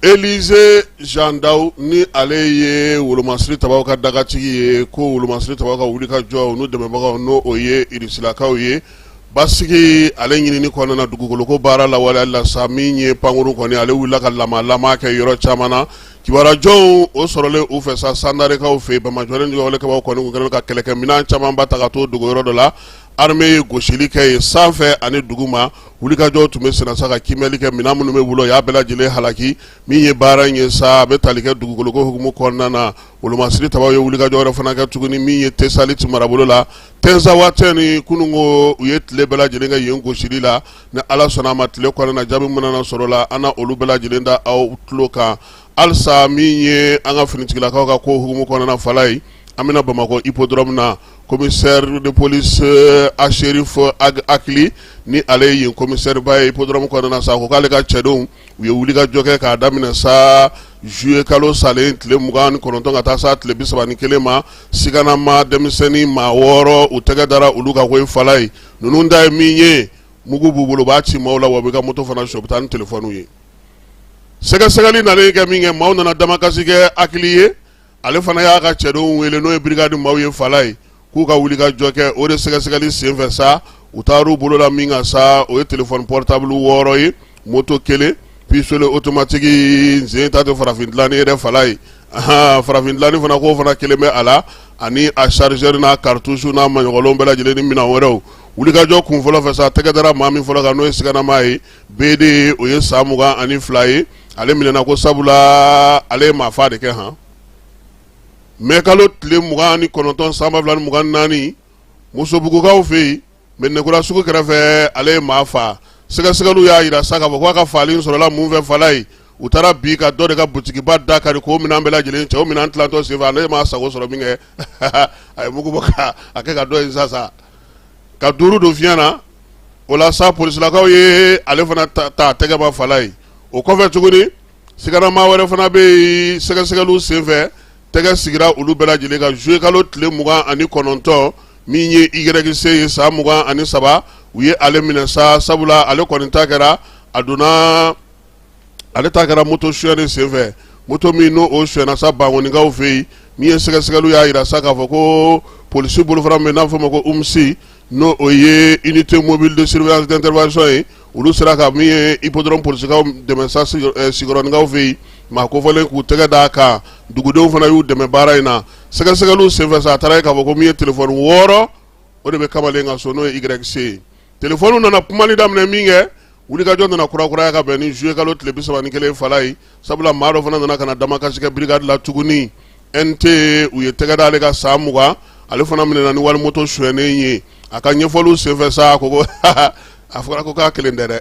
Élysée Jandaw ni ale ye wolomasiri tabaw ka dagatigi ye ko wolomasiri tabaw ka wuli ka jɔ n'u dɛmɛbagaw n'o o ye irisilakaw ye basigi ale ɲinini kɔnɔna na dugukolo ko baara lawaleya la sa min ye pankuru kɔni ale wulila ka lama kɛ yɔrɔ caman na kibaruyajanw o sɔrɔlen u fɛ sa sandarekaw fɛ Bamajɔlen jɔwalekaw kɔni kun kɛlen ka kɛlɛkɛminɛn caman ba ta ka t'o dogo yɔrɔ dɔ la armée ye gosili kɛ ye sanfɛ ani duguma wulikajɔw tun bɛ senna sa ka kimɛli kɛ minɛn minnu bɛ bolo y'a bɛɛ lajɛlen halaki min ye baara in ye sa a bɛ tali kɛ dugukoloko hukumu kɔnɔna na wolomasiri tabaw ye wulikajɔ wɛrɛ fana kɛ tuguni min ye Tesaliti marabolo la Tenza Waatɛ ni kunungo u ye tile bɛɛ lajɛlen kɛ yen gosili la ni Ala sɔnna a ma tile kɔnɔna na jaabi mana sɔrɔ la an na olu bɛɛ lajɛlen da aw tulo kan halisa min ye an ka finitigilakaw ka ko hukumu kɔnɔna fala ye an bɛna Bamakɔ hippodrome na commissaire de police Ashérif Akili ni ale ye commissaire ba ye hippodrome kɔnɔna na sa ko k'ale ka cɛdenw u ye wulikajɔ kɛ k'a daminɛ sa juillet kalo salen tile 29 ka taa sa tile 31 ma siganama denmisɛnnin maa 6 u tɛgɛ dara olu ka ko ye fala ye ninnu da ye min ye mugu b'u bolo b'a ci maaw la wa u bɛ ka moto fana su u bɛ taa ni telefɔniw ye sɛgɛsɛgɛli nalen kɛ min kɛ maaw nana damakasi kɛ Akili ye ale fana y'a ka cɛdenw wele n'o ye brigade maaw ye fala ye k'u ka wuli ka jɔ kɛ o de sɛgɛsɛgɛli senfɛ sa u taar'u bolo la min kan sa o ye téléphone portable 6 ye moto 1 pistolet automatique nsen ta tɛ farafin dilanni yɛrɛ fala ye farafin dilanni fana k'o fana kelen bɛ a la ani a chargeur n'a cartouche n'a maɲɔgɔnlenw bɛɛ lajɛlen ni minɛn wɛrɛw wulikajɔ kun fɔlɔ fɛ sa tɛgɛ dara maa min fɔlɔ kan n'o ye siganama ye BD o ye san 22 ye ale minɛna ko sabula ale ye maa fa de kɛ mais kalo tile 29 san 2024 musobugukaw fɛ yen Mɛnɛkura sugu kɛrɛfɛ ale ye maa fa sɛgɛsɛgɛliw y'a jira sa k'a fɔ k'a ka fali sɔrɔla mun fɛ fala ye u taara bi ka dɔ de ka butikiba da kari k'o minɛn bɛɛ lajɛlen cɛ o minɛn tilantɔ senfɛ ale ma sago sɔrɔ min kɛ a ye mugu bɔ k'a kɛ ka dɔ in sa ka duuru don fiɲɛ na o la sa polisilakaw ye ale fana ta tɛgɛ ma fala ye o kɔfɛ tuguni sigarama wɛrɛ fana bɛ yen sɛgɛsɛgɛliw senfɛ tɛgɛ sigira olu bɛɛ lajɛlen ka juillet kalo tile 29 min ye YC ye san 23 u ye ale minɛ sa sabula ale kɔni ta kɛra a donna ale ta kɛra moto suyɛni senfɛ moto min n'o o suyɛna sa bangonikaw fɛ yen min ye sɛgɛsɛgɛliw y'a yira sa k'a fɔ ko polisi bolofara min n'a fɔ ma ko UMSI n'o o ye unité mobile de surveillance d'intervention ye olu sera ka min ye hippodrome polisikaw dɛmɛ sa sigiyɔrɔnikaw fɛ yen maa kofɔlen k'u tɛgɛ d'a kan dugudenw fana y'u dɛmɛ baara in na sɛgɛsɛgɛliw senfɛ sa a taara ye k'a fɔ ko min ye telefɔni 6 o de bɛ kamalen ka so n'o ye YC telefɔniw nana kumali daminɛ min kɛ wulikajɔ nana kurakuraya ka bɛn ni juillet kalo tile 31 fala ye sabula maa dɔ fana nana ka na damakasi kɛ brigade la tuguni NT u ye tɛgɛ d'ale ka san 20 ale fana minɛna ni walimoto suyɛnen ye a ka ɲɛfɔliw senfɛ sa ko a fɔra ko k'a kelen tɛ dɛ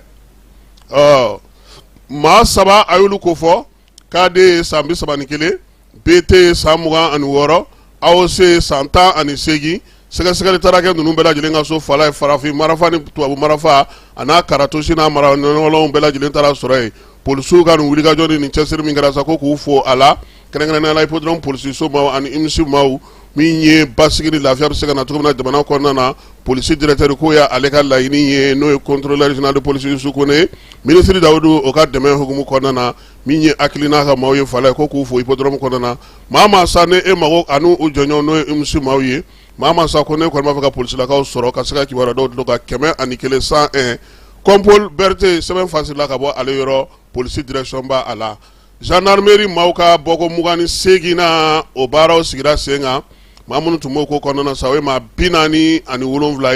maa 3 a y'olu ko fɔ KD ye san 31 BT ye san 26 AOC san 18 sɛgɛsɛgɛli taara kɛ ninnu bɛɛ lajɛlen ka so fala ye farafin marafa ni tubabu marafa a n'a karatosi n'a mara ɲɔgɔnw bɛɛ lajɛlen taara sɔrɔ yen polisiw ka nin wulikajɔ ni nin cɛsiri min kɛra sa ko k'u fo a la kɛrɛnkɛrɛnnenya la hippodrome polisiso maaw ani UMSI maaw min ye basigi ni lafiya bɛ se ka na cogo min na jamana kɔnɔna na polisi directeur ko y'ale ka laɲini ye n'o ye contrôleur général de police Yusu Kone ministre Dawudu o ka dɛmɛ hukumu kɔnɔna na min ye hakilina ka maaw ye fala ye ko k'u fo hippodrome kɔnɔna na maa maa sa ne e mago ani u jɔɲɔgɔn n'o ye UMSI maaw ye maa maa sa ko ne kɔni b'a fɛ ka polisilakaw sɔrɔ ka se ka kibaruya dɔw dilan ka 101 101 Compol Berthe sɛbɛn fasila ka bɔ ale yɔrɔ polisi direction ba a la gendarmerie maaw ka bɔko 28 na o baaraw sigira sen kan maa minnu tun b'o ko kɔnɔna sa o ye maa 47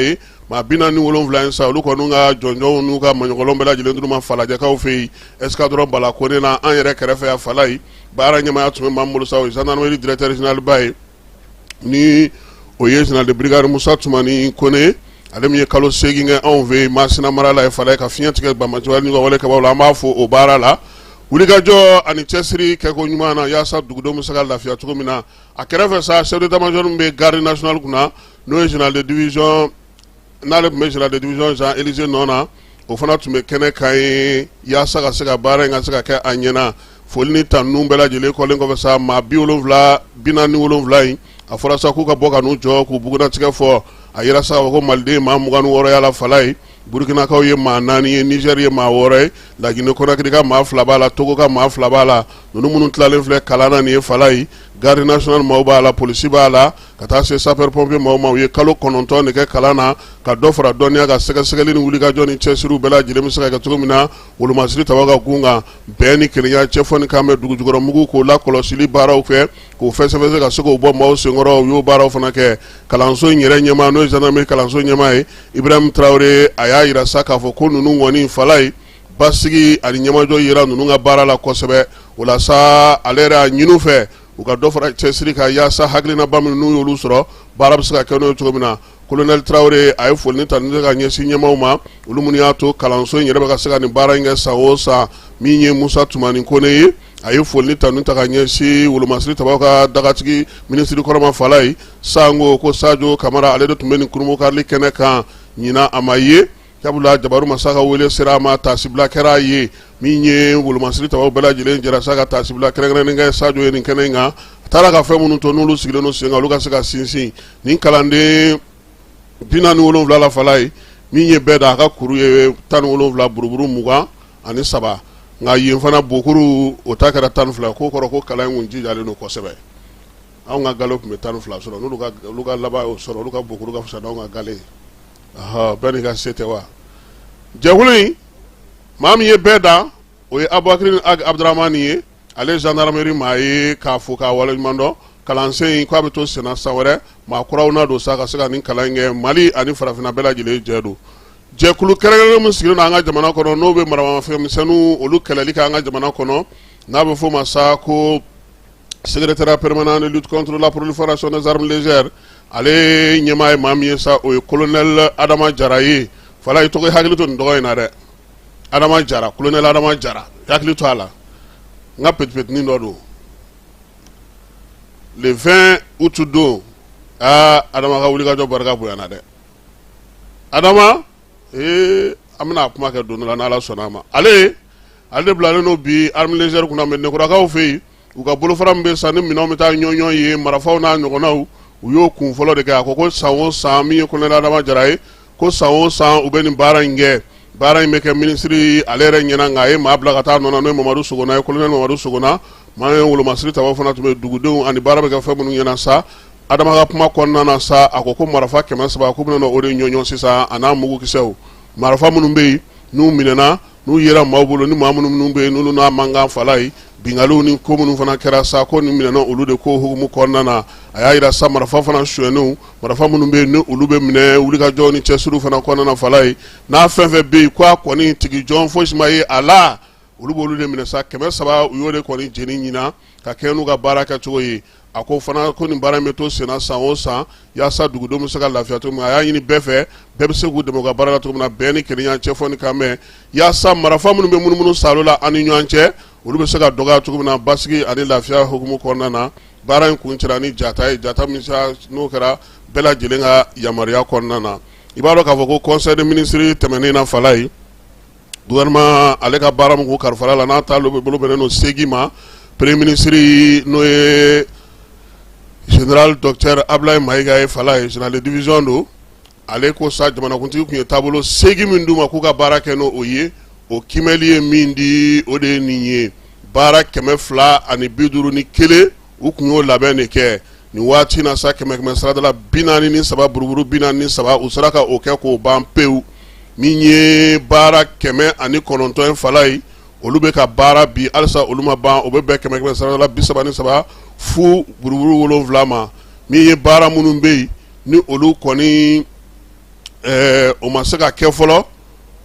ye maa 47 in sa olu kɔni ka jɔnjɔnw n'u ka maɲɔgɔnlɔn bɛɛ lajɛlen tun ma falajɛkaw fɛ yen escadron balakone na an yɛrɛ kɛrɛfɛ yan fala ye baara ɲɛmaaya tun bɛ maa min bolo sa o ye gendarmerie directeur général ba ye ni o ye général de brigade Musa Tumani Kone ale min ye kalo 8 kɛ anw fɛ yen Masina mara la ye fala ye ka fiɲɛ tigɛ Bamajuwali ni ka wale kabaw la an b'a fɔ o baara la wulikajɔ ani cɛsiri kɛko ɲuman na yaasa dugudenw bɛ se ka lafiya cogo min na a kɛrɛfɛ sa chef d'état-major min bɛ garde nationale kunna n'o ye général de division n'ale tun bɛ général de division Jean Élisée Nɔna o fana tun bɛ kɛnɛ kan ye yaasa ka se ka baara in ka se ka kɛ a ɲɛna foli ni tannu bɛɛ lajɛlen kɔlen kɔfɛ sa maa 47 in a fɔra sa k'u ka bɔ ka n'u jɔ k'u bugunatigɛ fɔ a yira sa ko maliden maa 26 y'a la fala ye burkinakaw ye maa 4 ye Niger ye maa 6 ye Laginɛ Conakry ka maa 2 b'a la Togo ka maa 2 b'a la ninnu minnu tilalen filɛ kalan na nin ye fala ye garde nationale maaw b'a la polisi b'a la ka taa se sapeur pompier maaw ma u ye kalo 9 de kɛ kalan na ka dɔ fara dɔnniya ka sɛgɛsɛgɛli ni wulikajɔ ni cɛsiriw bɛɛ lajɛlen bɛ se ka kɛ cogo min na wolomasiri taba ka gun kan bɛn ni kelenya cɛfɔ kan bɛ dugujukɔrɔmugu k'o la kɔlɔsili baaraw kɛ k'o fɛsɛfɛsɛ ka se k'o bɔ maaw senkɔrɔ u y'o baaraw fana kɛ kalanso in yɛrɛ ɲɛmaa n'o ye gendarmerie kalanso ɲɛmaa ye Ibrahim Traoré a y'a yira sa k'a fɔ ko ninnu kɔni fala ye basigi ani ɲɛmajɔ yira ninnu ka baara la kosɛbɛ o la sa ale yɛrɛ a ɲini u fɛ u ka dɔ fara cɛsiri ka yaasa hakilinaba min n'u y'olu sɔrɔ baara bɛ se ka kɛ n'o ye cogo min na colonel Traoré a ye foli ni tanni ka ɲɛsin ɲɛmaaw ma olu minnu y'a to kalanso in yɛrɛ bɛ ka se ka nin baara in kɛ san o san min ye Musa Tumani Kone ye a ye foli ni tanni ta ka ɲɛsin wolomasiri tabaw ka dagatigi minisiri kɔrɔma fala ye sango ko Sadio Kamara ale de tun bɛ nin kurumukari kɛnɛ kan ɲina a ma ye sabula Jabaru Masa ka wele sera a ma tasibila kɛra a ye min ye wolomasiri tabaw bɛɛ lajɛlen jɛra sa ka tasibila kɛrɛnkɛrɛnnen kɛ Sadio ye nin kɛnɛ in kan a taara ka fɛn minnu to n'olu sigilen no sen kan olu ka se ka sinsin nin kalanden 47 la fala ye min ye bɛɛ da a ka kuru ye 17 buruburu 23 nka yen fana bokuru o ta kɛra 12 ko kɔrɔ ko kalan in kun jijalen don kosɛbɛ anw ka gale tun bɛ 12 sɔrɔ n'olu ka laban y'o sɔrɔ olu ka bokuru ka fisa n'anw ka gale bɛɛ n'i ka se tɛ wa jɛkulu in maa min ye bɛɛ da o ye Abubakari Abdramani ye ale gendarmerie maa ye k'a fo k'a waleɲuman dɔn kalansen in k'a bɛ to senna san wɛrɛ maa kuraw na don sa ka se ka nin kalan in kɛ Mali ani farafinna bɛɛ lajɛlen jɛ don jɛkulu kɛrɛnkɛrɛnnen min sigilen don an ka jamana kɔnɔ n'o bɛ maramafɛnmisɛnninw olu kɛlɛli kɛ an ka jamana kɔnɔ n'a bɛ f'o ma sa ko secrétariat permanent de lutte contre la prolifération des armes légères ale ɲɛmaa ye maa min ye sa o ye colonel Adama Jara ye fala i tɔgɔ hakili to nin dɔgɔ in na dɛ Adama Jara colonel Adama Jara hakili to a la n ka petipetinin dɔ don le 20 août don Adama ka wulikajɔ barika bonyana dɛ Adama an bɛna kuma kɛ don dɔ la n'Ala sɔnna a ma ale de bilalen no bi arme légère kunna mɛ nekurakaw fɛ yen u ka bolofara min bɛ san ni minɛnw bɛ taa ɲɔɲɔ ye marafaw n'a ɲɔgɔnnaw u y'o kun fɔlɔ de kɛ a ko san o san min ye colonel Adama Jara ye ko san o san u bɛ nin baara in kɛ baara in bɛ kɛ minisiri ale yɛrɛ ɲɛna nka a ye maa bila ka taa nɔ na n'o ye Mamadu Sogona ye, colonel Mamadu Sogona. maa ye wolomasiri taba fana tun bɛ dugudenw ani baara bɛ kɛ fɛn minnu ɲɛna sa. Adama ka kuma kɔnɔna na sa a ko ko marifa 300 k'u bɛna o de ɲɔɲɔ sisan a n'a mugukisɛw. Marifa minnu bɛ yen n'u minɛna n'u yera maaw bolo ni maa minnu bɛ yen n'olu n'a mankan fala ye bingaliw ni ko minnu fana kɛra sa ko ni minɛna olu de ko hukumu kɔnɔna na a y'a yira sa marifa fana suyɛnenw marifa minnu bɛ yen ni olu bɛ minɛ wulikajɔw ni cɛsiriw fana kɔnɔna na fala ye n'a fɛn fɛn bɛ yen ko a kɔni tigi jɔn fosi ma ye a la olu b'olu de minɛ sa 300 u y'o de kɔni jeni ɲina ka kɛ n'u ka baara kɛcogo ye. A ko fana ko nin baara in bɛ to senna san o san yaasa dugudenw bɛ se ka lafiya cogo min a y'a ɲini bɛɛ fɛ bɛɛ bɛ se k'u dɛmɛ u ka baara la cogo min na bɛɛ ni kelenya cɛ fɔ ni kan mɛn yaasa marifa minnu bɛ munumunu salo la ani ɲɔgɔn cɛ olu bɛ se ka dɔgɔya cogo min na basigi ani lafiya hukumu kɔnɔna na baara in kun cɛla ni jata ye jata min n'o kɛra bɛɛ lajɛlen ka yamaruya kɔnɔna na. I b'a dɔn k'a fɔ ko conseil des ministres tɛmɛnen na fala ye gouvernement ale ka baara min k'u kalifala la n'a ta bolo bɛnnen don segi ma premier ministre n'o ye général docteur Ablaye Maïga ye fala ye général de division do ale ko sa jamanakuntigi kun ye taabolo segi min d'u ma k'u ka baara kɛ n'o ye o kimɛli ye min di o de ye nin ye baara 251 u kun y'o labɛn de kɛ nin waati na sa 100 saradala 43 buruburu 43 u sera ka o kɛ k'o ban pewu min ye baara 109 ye fala ye olu bɛ ka baara bi alisa olu ma ban o bɛ bɛn 100 saradala 33 fu buruburu 7 ma min ye baara minnu bɛ yen ni olu kɔni o ma se ka kɛ fɔlɔ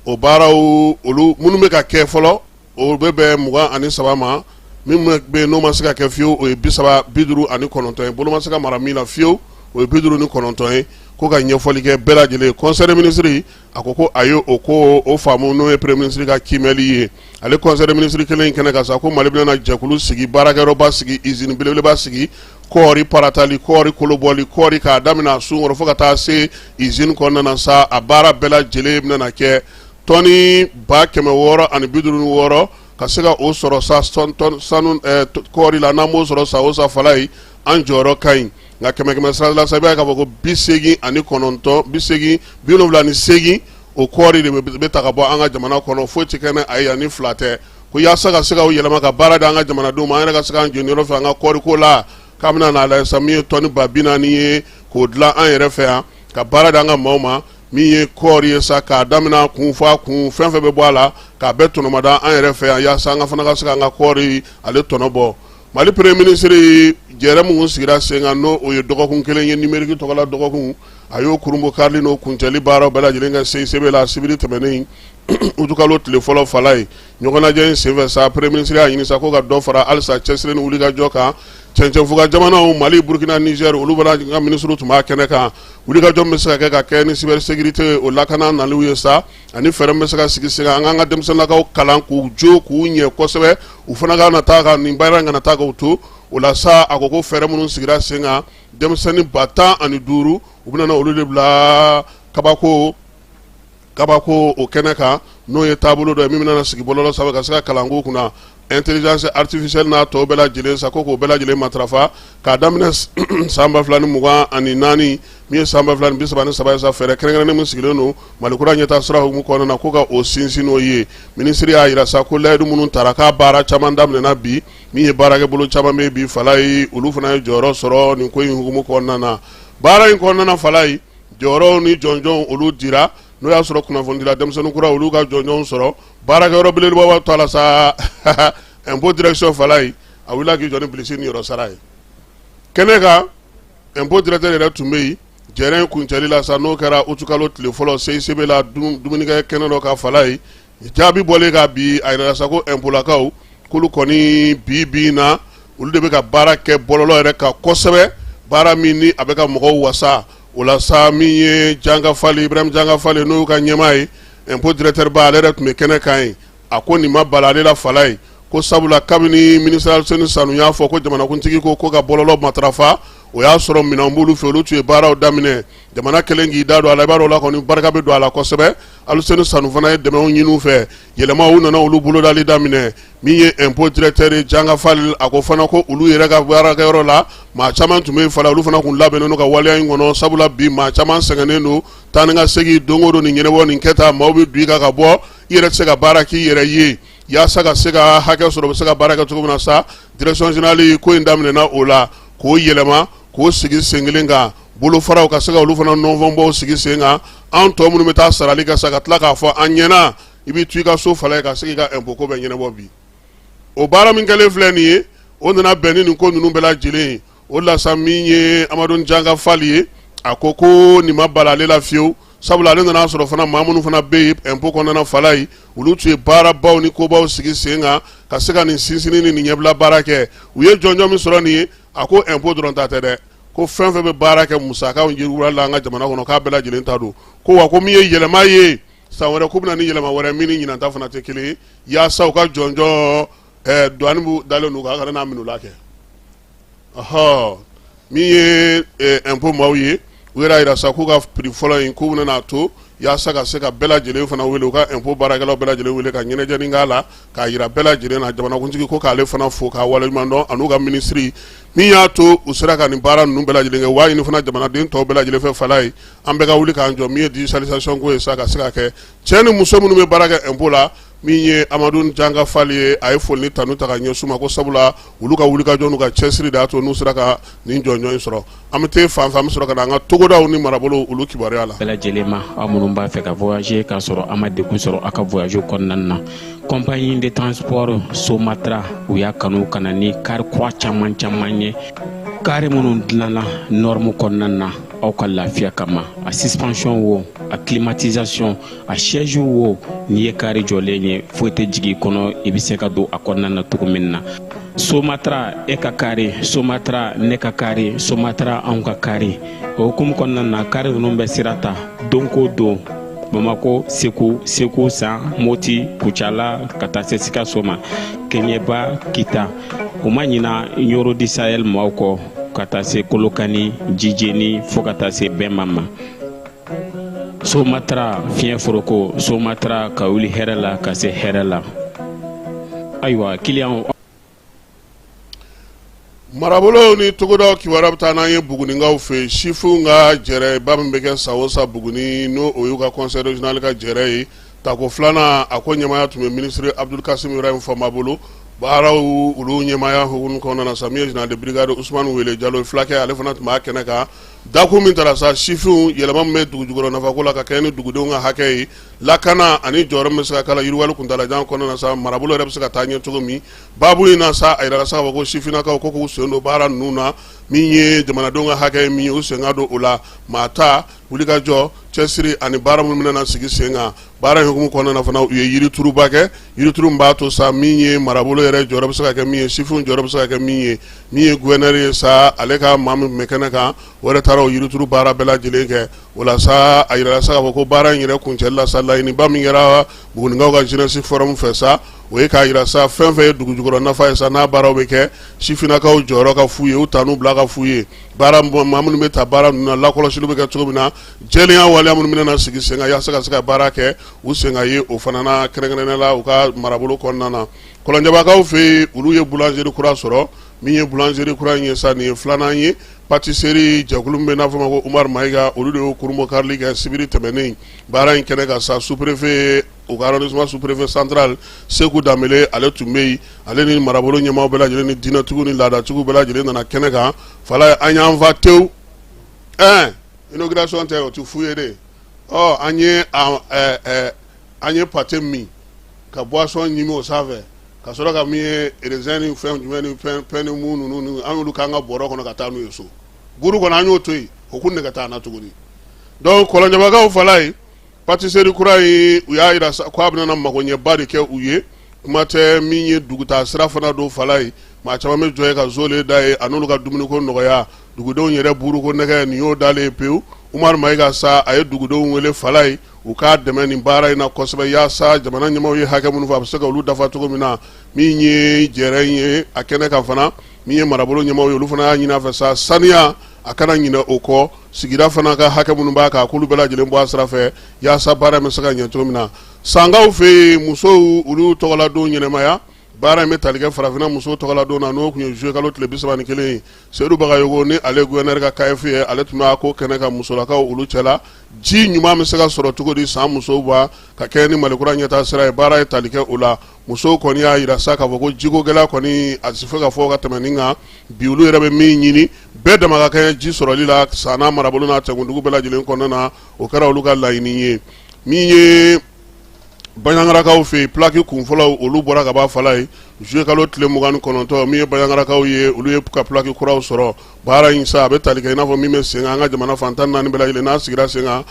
o baaraw olu minnu bɛ ka kɛ fɔlɔ o bɛ bɛn 23 ma min bɛ yen n'o ma se ka kɛ fiyewu o ye 59 ye bolo ma se ka mara min na fiyewu o ye 59 ye ko ka ɲɛfɔli kɛ bɛɛ lajɛlen conseil des ministres a ko a ye o ko o faamu n'o ye premier ministre ka kimɛli ye ale conseil des ministres kelen in kɛnɛ kan sa ko Mali bɛna jɛkulu sigi baarakɛyɔrɔba sigi usine belebeleba sigi kɔɔri paratali kɔɔri kolobɔli kɔɔri k'a daminɛ a sunkɔrɔ fo ka taa se usine kɔnɔna na sa a baara bɛɛ lajɛlen bɛna kɛ tɔni 656 ka se ka o sɔrɔ sa sanu kɔɔri la n'an b'o sɔrɔ sa o sa fala ye an jɔyɔrɔ ka ɲi nka 100 sarala sa i b'a ye k'a fɔ ko 78 o kɔɔri de bɛ ta ka bɔ an ka jamana kɔnɔ foyi tɛ kɛ ni a ye yan ni fila tɛ ko yaasa ka se ka o yɛlɛma ka baara di an ka jamanadenw ma an yɛrɛ ka se k'an jɔ yɔrɔ fɛ an ka kɔɔri ko la k'a bɛna n'a lajɛ sa min ye tɔni 40 ye k'o dilan an yɛrɛ fɛ yan ka baara di an ka maaw ma min ye kɔɔri ye sa k'a daminɛ kun fɔ a kun fɛn fɛn bɛ bɔ a la k'a bɛɛ tɔnɔmada an yɛrɛ fɛ yan yaasa an ka fana ka se k'an ka kɔɔri ale tɔnɔ bɔ. Mali premier ministre jɛrɛ mun sigira sen kan n'o o ye dɔgɔkun kelen ye numérique tɔgɔla dɔgɔkun a y'o kurunbɔ karili n'o kuncɛli baaraw bɛɛ lajɛlen kɛ CICB la sibiri tɛmɛnen utukalo tile fɔlɔ fala ye ɲɔgɔnnajɛ in senfɛ sa premier ministre y'a ɲini sa ko ka dɔ fara halisa cɛsiri ni wulikajɔ kan cɛncɛnfuga jamanaw Mali Burkina Niger olu bɛna ka ministre tun b'a kɛnɛ kan wulikajɔ min bɛ se ka kɛ ka kɛ ni cybersécurité o lakana naliw ye sa ani fɛɛrɛ min bɛ se ka sigi sen kan an k'an ka denmisɛnninlakaw kalan k'u jo k'u ɲɛ kosɛbɛ u fana ka na taa ka nin baara in kana taa k'u to o la sa a ko ko fɛɛrɛ minnu sigira sen kan denmisɛnnin 15 u bɛna olu de bila kabako o kɛnɛ kan n'o ye taabolo dɔ ye min bɛna sigi bɔlɔlɔ sanfɛ ka se ka kalanko kunna intelligence artificielle n'a tɔ bɛɛ lajɛlen sa ko k'o bɛɛ lajɛlen matarafa k'a daminɛ san 2024 min ye san 2033 ye sa fɛɛrɛ kɛrɛnkɛrɛnnen min sigilen don Mali kura ɲɛtaa sira hukumu kɔnɔna na ko ka o sinsin n'o ye minisiri y'a yira sa ko layidu minnu tara k'a baara caman daminɛna bi min ye baarakɛbolo caman bɛ bi fala ye olu fana ye jɔyɔrɔ sɔrɔ nin ko in hukumu kɔnɔna na baara in kɔnɔna na fala ye jɔyɔrɔw ni jɔnjɔnw olu dira n'o y'a sɔrɔ kunnafonidila denmisɛnnin kura olu ka jɔnjɔnw sɔrɔ baarakɛyɔrɔ belebeleba b'a to a la sa impôt direction fala ye a wulila k'i jɔ ni bilisi ni yɔrɔ sara ye kɛnɛ kan impôt directeur yɛrɛ tun bɛ yen jɛrɛ kuncɛli la sa n'o kɛra utukalo tile fɔlɔ CICB la dumunikɛ kɛnɛ dɔ ka fala ye jaabi bɔlen ka bi a yɛrɛ sa ko impôt lakaw k'olu kɔni bi na olu de bɛ ka baara kɛ bɔlɔlɔ yɛrɛ kan kosɛbɛ baara min ni a bɛ ka mɔgɔw wasa o la sa min ye Ibrahim Janga Fale n'o ka ɲɛmaa ye impôt directeur ba ale yɛrɛ tun bɛ kɛnɛ kan ye a ko nin ma bala ale la fala ye ko sabula kabini ministre Aliseni Sanu y'a fɔ ko jamanakuntigi ko ka bɔlɔlɔ matarafa o y'a sɔrɔ minɛn b'olu fɛ olu tun ye baaraw daminɛ jamana kelen k'i da don a la i b'a dɔn o la kɔni barika bɛ don a la kosɛbɛ Aluseni Sanu fana ye dɛmɛw ɲini u fɛ yɛlɛmaw nana olu bolodali daminɛ min ye impôt directeur ye Janga Fall a ko fana ko olu yɛrɛ ka baarakɛyɔrɔ la maa caman tun bɛ fala olu fana kun labɛnnen don ka waleya in kɔnɔ sabula bi maa caman sɛgɛnnen don taa ni ka segin don o don nin ɲɛnabɔ nin kɛta maaw bɛ don i kan ka bɔ i yɛrɛ tɛ se ka baara k'i yɛrɛ ye yaasa ka se ka hakɛ sɔrɔ u bɛ se ka baara kɛ cogo min na sa direction générale ko in daminɛna o la k'o yɛlɛma k'o sigi sen kelen kan bolofaraw ka se ka olu fana nɔnfɔnbaw sigi sen kan an tɔ minnu bɛ taa sarali kɛ sa ka tila k'a fɔ an ɲɛna i bɛ to i ka so fala ye ka se k'i ka impôt ko bɛɛ ɲɛnabɔ bi o baara min kɛlen filɛ nin ye o nana bɛn ni nin ko ninnu bɛɛ lajɛlen ye o la sa min ye Amadu Janga Fall ye a ko nin ma bala ale la fiyewu sabula ale nana sɔrɔ fana maa minnu fana bɛ yen impôt kɔnɔna fala ye olu tun ye baarabaw ni kobaw sigi sen kan ka se ka nin sinsinni ni nin ɲɛbila baara kɛ u ye jɔnjɔn min sɔrɔ nin ye a ko impôt dɔrɔn ta tɛ dɛ ko fɛn fɛn bɛ baara kɛ musakaw yiriwala la an ka jamana kɔnɔ k'a bɛɛ lajɛlen ta don ko wa ko min ye yɛlɛma ye san wɛrɛ k'u bɛna ni yɛlɛma wɛrɛ min ni ɲinanta fana tɛ kelen ye yaasa u ka jɔnjɔn douane bu dalen don ka n'a minɛ u la kɛ min ye impôt maaw ye u yɛrɛ yira sa k'u ka prix fɔlɔ in k'u bɛna to yaasa ka se ka bɛɛ lajɛlen fana wele u ka impôt baarakɛlaw bɛɛ lajɛlen wele ka ɲɛnajɛni k'a la k'a yira bɛɛ lajɛlen na jamanakuntigi ko k'ale fana fo k'a waleɲuman dɔn an'u ka ministiri min y'a to u sera ka nin baara ninnu bɛɛ lajɛlen kɛ wa ɲini fana jamanaden tɔw bɛɛ lajɛlen fɛ fala ye an bɛɛ ka wuli k'an jɔ min ye digitalisation ko ye sa ka se ka kɛ cɛ ni muso minnu bɛ baara kɛ impôt la min ye Amadu Janga Fall ye a ye foli ni tanu ta ka ɲɛsin u ma ko sabula olu ka wulikajɔ n'u ka cɛsiri de y'a to n'u sera ka nin jɔnjɔn in sɔrɔ an bɛ taa fan fɛ an bɛ sɔrɔ ka na an ka togodaw ni marabolo olu kibaruya la. Bɛɛ lajɛlen ma aw minnu b'a fɛ ka voyager k'a sɔrɔ a ma degun sɔrɔ a ka voyage kɔnɔna na compagnie de transport Somatra u y'a kanu ka na ni car kura caman ye car minnu dilanna norme kɔnɔna na aw ka lafiya kama a suspension wo a climatisation a siège wo n'i ye car jɔlen ye foyi tɛ jigin kɔnɔ i bɛ se ka don a kɔnɔna na cogo min na Somatra e ka kari Somatra ne ka kari Somatra anw ka kari o hukumu kɔnɔna na car ninnu bɛ sira ta don ko don Bamako Segu San Moti Kucala ka taa se Sikaso ma Keɲeba Kita o ma ɲina Yoro di Sahel maaw kɔ ka taa se Kolokani Jijeni fo ka taa se Bɛnba ma Somatra fiɲɛ foroko Somatra ka wuli hɛrɛ la ka se hɛrɛ la ayiwa client marabolo ni togodaw kibaruya bɛ taa n'an ye buguninkaw fɛ sifinw ka jɛrɛ ba min bɛ kɛ sa o sa Buguni n'o o y'u ka conseil régional ka jɛrɛ ye tako filanan a ko ɲɛmaya tun bɛ ministre Abdul Kassim Traoré bolo baaraw olu ɲɛmaya hukumu kɔnɔna na sa min ye général de brigade Ousmane Wele Jalo fulakɛ ale fana tun b'a kɛnɛ kan dakun min taara sa sifinw yɛlɛma min bɛ dugu jukɔrɔ nafako la ka kɛ ni dugudenw ka hakɛ ye lakana ani jɔyɔrɔ min bɛ se ka kala yiriwali kuntalajan kɔnɔna na sa marabolo yɛrɛ bɛ se ka taa ɲɛ cogo min baabu in na sa a yirala sa ka fɔ ko sifinnakaw ko k'u sen don baara ninnu na min ye jamanadenw ka hakɛ ye min ye u sen ka don o la maa ta wulikajɔ cɛsiri ani baara minnu bɛna sigi sen kan baara in hukumu kɔnɔna na fana u ye yirituruba kɛ yirituru min b'a to sa min ye marabolo yɛrɛ jɔyɔrɔ bɛ se ka kɛ min ye sifinw jɔyɔrɔ bɛ se ka kɛ min ye gouverneur ye sa ale ka maa min bɛ kɛnɛ kan o yɛrɛ taara o yirituru baara bɛɛ lajɛlen kɛ o la sa a yirala sa k'a fɔ ko baara in yɛrɛ kuncɛli la sa laɲiniba min kɛra buguninkaw ka jeunesse forum fɛ sa o ye k'a yira sa fɛn fɛn ye dugu jukɔrɔ nafa ye sa n'a baaraw bɛ kɛ sifinnakaw jɔyɔrɔ ka f'u ye u tanu bila ka f'u ye baara maa minnu bɛ ta baara ninnu na lakɔlɔsili bɛ kɛ cogo min na jɛlenya waleya minnu bɛna sigi sen kan yaasa ka se ka baara kɛ u sen ka ye o fana na kɛrɛnkɛrɛnnen la u ka marabolo kɔnɔna na kɔlɔnjɛbakaw fɛ yen olu ye boulangerie kura sɔrɔ min ye boulangerie kura in ye sa nin ye filanan ye pâtisserie jɛkulu min bɛ n'a fɔ ma ko Umar Mayiga olu de y'o kurumɔ karili kɛ sibiri tɛmɛnen baara in kɛnɛ kan sa sous-préfet u ka arrondissement sous-préfet central Seku Danbele ale tun bɛ yen ale ni marabolo ɲɛmaaw bɛɛ lajɛlen ni diinɛtigiw ni laadatigiw bɛɛ lajɛlen nana kɛnɛ kan fala an y'an fa tewu inauguration tɛ o tɛ fu ye de an ye pate min ka boisson ɲimi o sanfɛ ka sɔrɔ ka min ye raisin ni fɛn jumɛn ni fɛn ni mun ninnu an y'olu k'an ka bɔrɔ kɔnɔ ka taa n'u ye so buru kɔnɔ an y'o to yen o kun de ka taa na tuguni donc kɔlɔnjɛbakaw fala ye pâtisserie kura in u y'a yira ko a bɛna magoɲɛba de kɛ u ye kuma tɛ min ye dugutaa sira fana don fala ye maa caman bɛ jɔ ye ka zole da ye a n'olu ka dumuniko nɔgɔya dugudenw yɛrɛ buruko nɛgɛ nin y'o dalen ye pewu Umar Mayiga sa a ye dugudenw wele fala ye u k'a dɛmɛ nin baara in na kosɛbɛ yaasa jamana ɲɛmaaw ye hakɛ minnu fɔ a bɛ se ka olu dafa cogo min na min ye jɛrɛ in ye a kɛnɛ kan fana min ye marabolo ɲɛmaw ye olu fana y'a ɲini a fɛ sa saniya a kana ɲinɛ o kɔ sigida fana ka hakɛ minnu b'a kan k'olu bɛɛ lajɛlen bɔ a sira fɛ yaasa baara in bɛ se ka ɲɛ cogo min na sangaw fɛ yen musow olu tɔgɔladon ɲɛnɛmaya baara in bɛ tali kɛ farafinna musow tɔgɔladon na n'o tun ye juillet kalo tile 31 ye Seydou Bagayogo ni ale gouverneur ka KF ye ale tun b'a ko kɛnɛ ka musolakaw olu cɛla ji ɲuman bɛ se ka sɔrɔ cogo di san musow ba ka kɛ ni malikura ɲɛtaa sira ye baara ye tali kɛ o la musow kɔni y'a yira sa k'a fɔ ko jiko gɛlɛya kɔni a tɛ se ka fɔ ka tɛmɛ nin kan bi olu yɛrɛ bɛ min ɲini bɛɛ dama ka kɛ ji sɔrɔli la san n'a marabolo n'a cɛkundugu bɛɛ lajɛlen kɔnɔna na o kɛra olu ka laɲini ye min ye Bayangarakaw fɛ plaki kunfɔlɔw olu bɔra ka b'a fala ye juillet kalo tile 29 min ye Bayangarakaw ye olu ye ka plaki kuraw sɔrɔ baara in sa a bɛ tali kɛ i n'a fɔ min bɛ sen kan an ka jamana fan 14 bɛɛ lajɛlen n'a sigira sen kan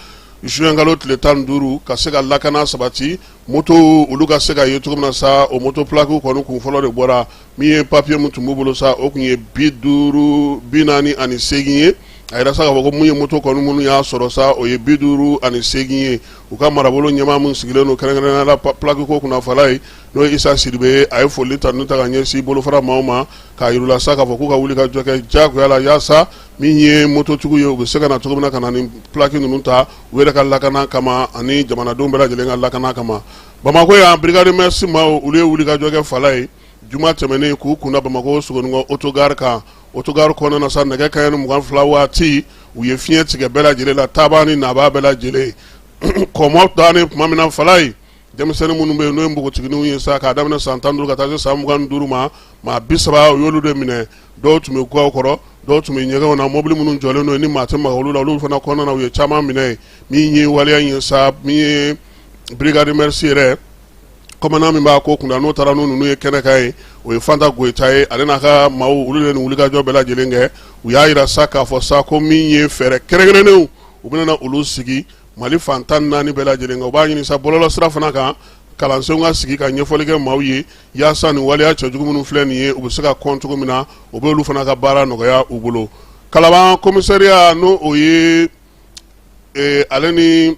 juin kalo tile 15 ka se ka lakana sabati moto olu ka se ka ye cogo min na sa o moto plaki kɔni kunfɔlɔ de bɔra min ye papier mun tun b'u bolo sa o kun ye 48 ye a yɛrɛ sa k'a fɔ ko mun ye moto kɔni minnu y'a sɔrɔ sa o ye 58 ye u ka marabolo ɲɛmaa mun sigilen don kɛrɛnkɛrɛnnenya la plaki ko kunnafala ye n'o ye Isa Sidibe ye a ye foli ta n'u ta ka ɲɛsin bolofara maaw ma k'a yir'u la sa k'a fɔ k'u ka wuli ka jɔ kɛ diyagoya la yaasa min ye mototigiw ye u bɛ se ka na cogo min na ka na ni plaki ninnu ta u yɛrɛ ka lakana kama ani jamanadenw bɛɛ lajɛlen ka lakana kama Bamako yan brigade merci maaw olu ye wuli ka jɔ kɛ fala ye juma tɛmɛnen k'u kunda Bamako Sogonikɔ autogare kan autogare kɔnɔna na sa nɛgɛ kaɲɛ 22 waati u ye fiɲɛ tigɛ bɛɛ lajɛlen la taaba ni naba bɛɛ lajɛlen kɔmɔ dannen tuma min na fala ye denmisɛnnin minnu bɛ yen n'o ye npogotigininw ye sa k'a daminɛ san 15 ka taa se san 25 ma maa 30 u y'olu de minɛ dɔw tun bɛ guwaw kɔrɔ dɔw tun bɛ ɲɛgɛnw na mobili minnu jɔlen don ni maa tɛ maga olu la olu fana kɔnɔna na u ye caman minɛ min ye waleya in ye sa min ye brigade merci yɛrɛ commandant min b'a ko kunna n'o taara n'u ninnu ye kɛnɛ kan ye o ye Fanta Goyita ye ale n'a ka maaw olu de ni wulikajɔ bɛɛ lajɛlen kɛ u y'a yira sa k'a fɔ sa ko min ye fɛɛrɛ kɛrɛnkɛrɛnnenw u bɛna olu sigi Mali fan 14 bɛɛ lajɛlen kan u b'a ɲini sa bɔlɔlɔ sira fana kan kalansenw ka sigi ka ɲɛfɔli kɛ maaw ye yaasa nin waleya cɛjugu minnu filɛ nin ye u bɛ se ka kɔn cogo min na o bɛ olu fana ka baara nɔgɔya u bolo Kalaban commissariat n'o o ye ale ni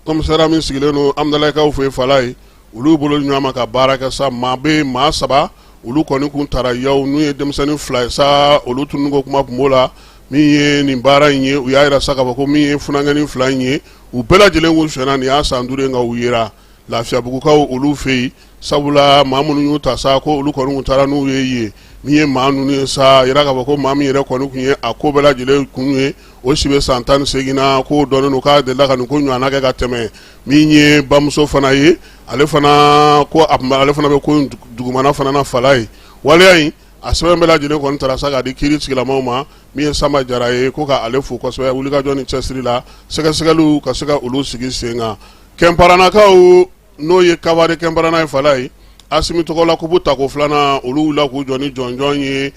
commissariat min sigilen don Amdalaikaw fɛ fala ye olu bolo ɲɔgɔn ma ka baara kɛ sa maa bɛ maa 3 olu kɔni kun taara yaw n'u ye denmisɛnnin 2 ye sa olu tun ko kuma tun b'o la min ye nin baara in ye u y'a yira sa k'a fɔ ko min ye funankɛnin 2 in ye u bɛɛ lajɛlen kun sɔnna nin y'a san 5 ye nka u yera Lafiyabugukaw olu fɛ yen sabula maa minnu y'u ta sa ko olu kɔni kun taara n'u ye yen min ye maa ninnu ye sa yira k'a fɔ ko maa min yɛrɛ kɔni kun ye a ko bɛɛ lajɛlen kun ye o si bɛ san 18 na ko dɔnnen don k'a delila ka nin ko ɲɔgɔnna kɛ ka tɛmɛ min ye bamuso fana ye ale fana ko ale fana bɛ ko dugumana fana na fala ye waleya in a sɛbɛn bɛɛ lajɛlen kɔni taara sa k'a di kiiri sigilamaw ma min ye Samba Jara ye ko ka ale fo kosɛbɛ wulikajɔ ni cɛsiri la sɛgɛsɛgɛliw ka se ka olu sigi sen kan Kɛnparanakaw n'o ye Kawari Kɛnparana ye fala ye Asimi Tɔgɔla Kubu tako 2nan olu wulila k'u jɔ ni jɔnjɔn ye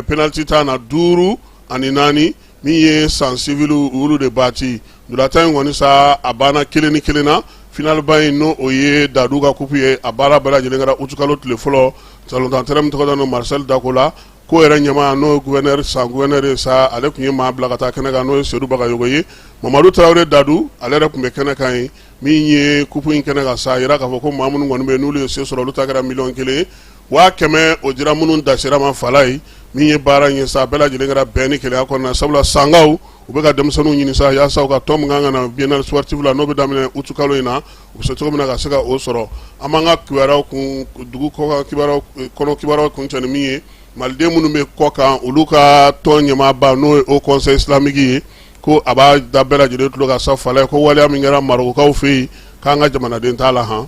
penalty ta na 5 ani 4 min ye san civil olu de bati dulata in kɔni sa a banna 1 ni 1 na final ba in n'o o ye Dadu ka coupe ye a baara bɛɛ lajɛlen kɛra Août kalo tile fɔlɔ salontan min tɔgɔ da no Marcel Dakola ko yɛrɛ ɲɛmaa n'o ye gouverneur san gouverneur ye sa ale tun ye maa bila ka taa kɛnɛ kan n'o ye Seydou Bagayogo ye Mamadu Traoré Dadu ale yɛrɛ tun bɛ kɛnɛ kan ye min ye coupe in kɛnɛ kan sa yira k'a fɔ ko maa minnu kɔni bɛ yen n'olu ye se sɔrɔ olu ta kɛra 1,000,000 100,000 o dira minnu dasira ma fala ye min ye baara in ye sa bɛɛ lajɛlen kɛra bɛn ni kelenya kɔnɔna sabula sangaw u bɛ ka denmisɛnninw ɲini sa yaasa u ka tɔn min kan ka na biennale sportif la n'o bɛ daminɛ Août kalo in na u bɛ se cogo min na ka se ka o sɔrɔ an b'an ka kibaruyaw kun dugu kɔkan kibaruyaw kɔnɔ kibaruyaw kun cɛ ni min ye maliden minnu bɛ kɔ kan olu ka tɔn ɲɛmaaba n'o ye Haut Conseil islamique ye ko a b'a da bɛɛ lajɛlen tulo ka sa fala ye ko waleya min kɛra Marokokaw fɛ yen k'an ka jamanaden t'a la han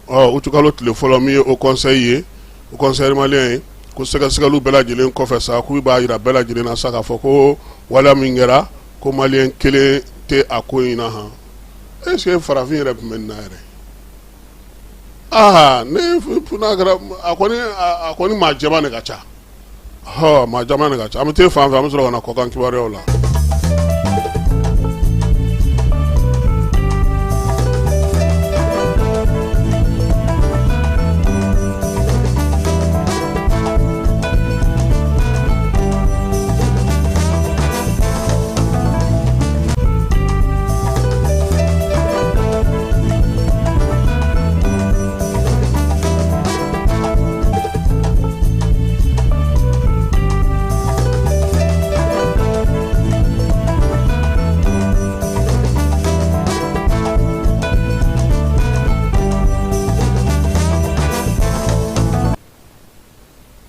Août kalo tile fɔlɔ min ye Haut Conseil ye Haut Conseil malien ye ko sɛgɛsɛgɛliw bɛɛ lajɛlen kɔfɛ sa k'u b'a yira bɛɛ lajɛlen na sa k'a fɔ ko waleya min kɛra ko malien kelen tɛ a ko in na han est-ce que farafin yɛrɛ tun bɛ nin na yɛrɛ ne n'a kɛra a kɔni maa jɛman de ka ca maa jɛman de ka ca an bɛ taa fan fɛ an bɛ sɔrɔ ka na kɔkan kibaruyaw la.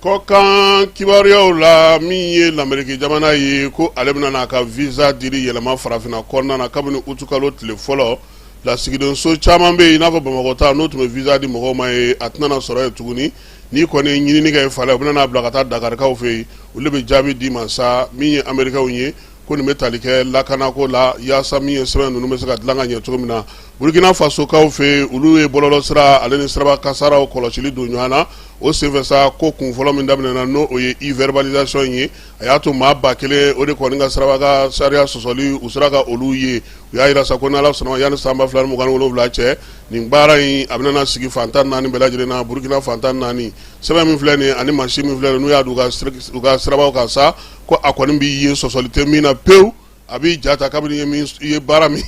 ko kan kibaruyaw la min ye l'Amérique jamana ye ko ale bɛna n'a ka visa diri yɛlɛma farafina kɔnɔna na kabini utu kalo tile fɔlɔ lasigidenso caman bɛ yen i n'a fɔ Bamakɔ ta n'o tun bɛ visa di mɔgɔw ma ye a tɛna sɔrɔ yen tuguni n'i kɔni ye ɲinini kɛ fala u bɛna n'a bila ka taa Dakarikaw fɛ yen olu bɛ jaabi di ma sa min ye Américains ye ko nin bɛ tali kɛ lakanako la yaasa min ye sɛbɛn ninnu bɛ se ka dilan ka ɲɛ cogo min na Burkina Faso kaw fɛ olu ye bɔlɔlɔ sira ale ni siraba kasaraw kɔlɔsili don ɲɔgɔn na o senfɛ sa ko kun fɔlɔ min daminɛna n'o o ye e-verbalisation ye a y'a to maa 1000 o de kɔni ka siraba ka sariya sɔsɔli u sera ka olu ye u y'a jira sa ko n'Ala sɔnna yanni san 2027 cɛ nin baara in a bɛna sigi fantan 4 bɛɛ lajɛlen na Burkina fantan 4 sɛbɛn min filɛ nin ani mansin min filɛ nin n'u y'a don u ka sirabaw kan sa ko a kɔni b'i ye sɔsɔli tɛ min na pewu a b'i ja ta kabini i ye baara min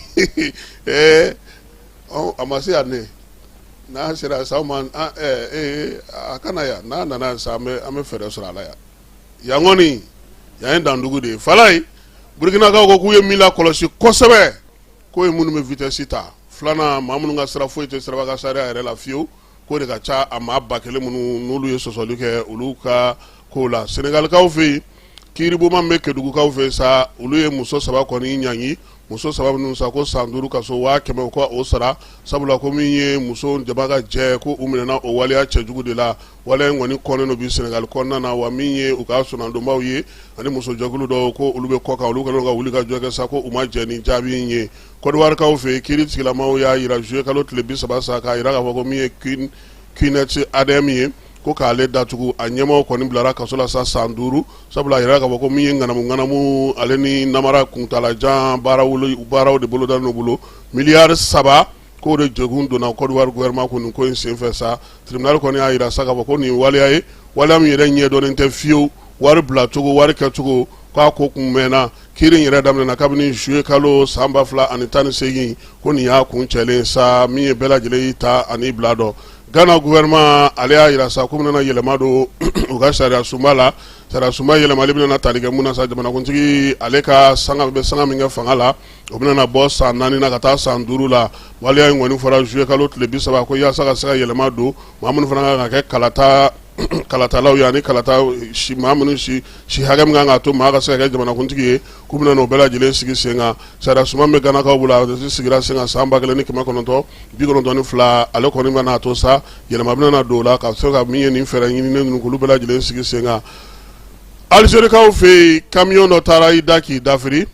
a ma se yan ne n'a sera sa ma a kana yan n'a nana sa an bɛ fɛɛrɛ sɔrɔ a la yan yan kɔni yan ye dandugu de ye fala ye Burkinakaw ko k'u ye min lakɔlɔsi kosɛbɛ k'o ye minnu bɛ vitesse ta filanan maa minnu ka sira foyi tɛ siraba ka sariya yɛrɛ la fiyewu k'o de ka ca a maa 1000 minnu n'olu ye sɔsɔli kɛ olu ka kow la Senegalikaw fɛ yen kiiriboman bɛ Kedugukaw fɛ sa olu ye muso 3 kɔni ɲangi muso 3 minnu sa ko san 5 ka so 100 ko o sara sabula ko min ye muso jama ka jɛ ko u minɛna o waleya cɛjugu de la waleya in kɔni kɔnnen do bi Senegal kɔnɔna na wa min ye u ka sunandomaw ye ani muso jɛkulu dɔw ko olu bɛ kɔ kan olu kɛlen ka wuli ka jɔ kɛ sa ko u ma jɛ ni jaabi in ye Côte d'Ivoirekaw fɛ kiiri tigilamaw y'a yira juillet kalo tile 30 sa k'a yira k'a fɔ ko min ye Queenette Adem ye ko k'ale datugu a ɲɛmaaw kɔni bilara kaso la sa san 5 sabula a yira k'a fɔ ko min ye ŋanamu ale ni namara kuntalajan baaraw de bolo dalen bolo miliyari 3 k'o de jɛkun donna Côte d'Ivoire gouvernement ko nin ko in senfɛ sa tribunal kɔni y'a yira sa k'a fɔ ko nin waleya ye waleya min yɛrɛ ɲɛdɔnnen tɛ fiyewu wari bilacogo wari kɛcogo k'a ko kun mɛnna kiiri in yɛrɛ daminɛna kabini juillet kalo san 2018 ko nin y'a kun cɛlen sa min ye bɛɛ lajɛlen y'i ta ani bila dɔ Ghana gouvernement ale y'a yira sa ko bɛna yɛlɛma don u ka sariya sunba la sariya sunba yɛlɛmali bɛna tali kɛ mun na sa jamanakuntigi ale ka sanga bɛ sanga min kɛ fanga la o bɛna bɔ san 4 na ka taa san 5 la waleya in kɔni fɔra juillet kalo tile 30 ko yaasa ka se ka yɛlɛma don maa minnu fana kan ka kɛ kalatalaw ye ani kalata maa minnu si hakɛ min kan k'a to maa ka se ka kɛ jamanakuntigi ye k'u bɛna n'o bɛɛ lajɛlen sigi sen kan sariya sunba bɛ Ganakaw bolo a sigira sen kan san 1992 ale kɔni bɛna to sa yɛlɛma bɛna don o la ka se ka min ye nin fɛɛrɛ ɲininen ninnu k'olu bɛɛ lajɛlen sigi sen kan Algérikaw fɛ yen camion dɔ taara i da k'i dafiri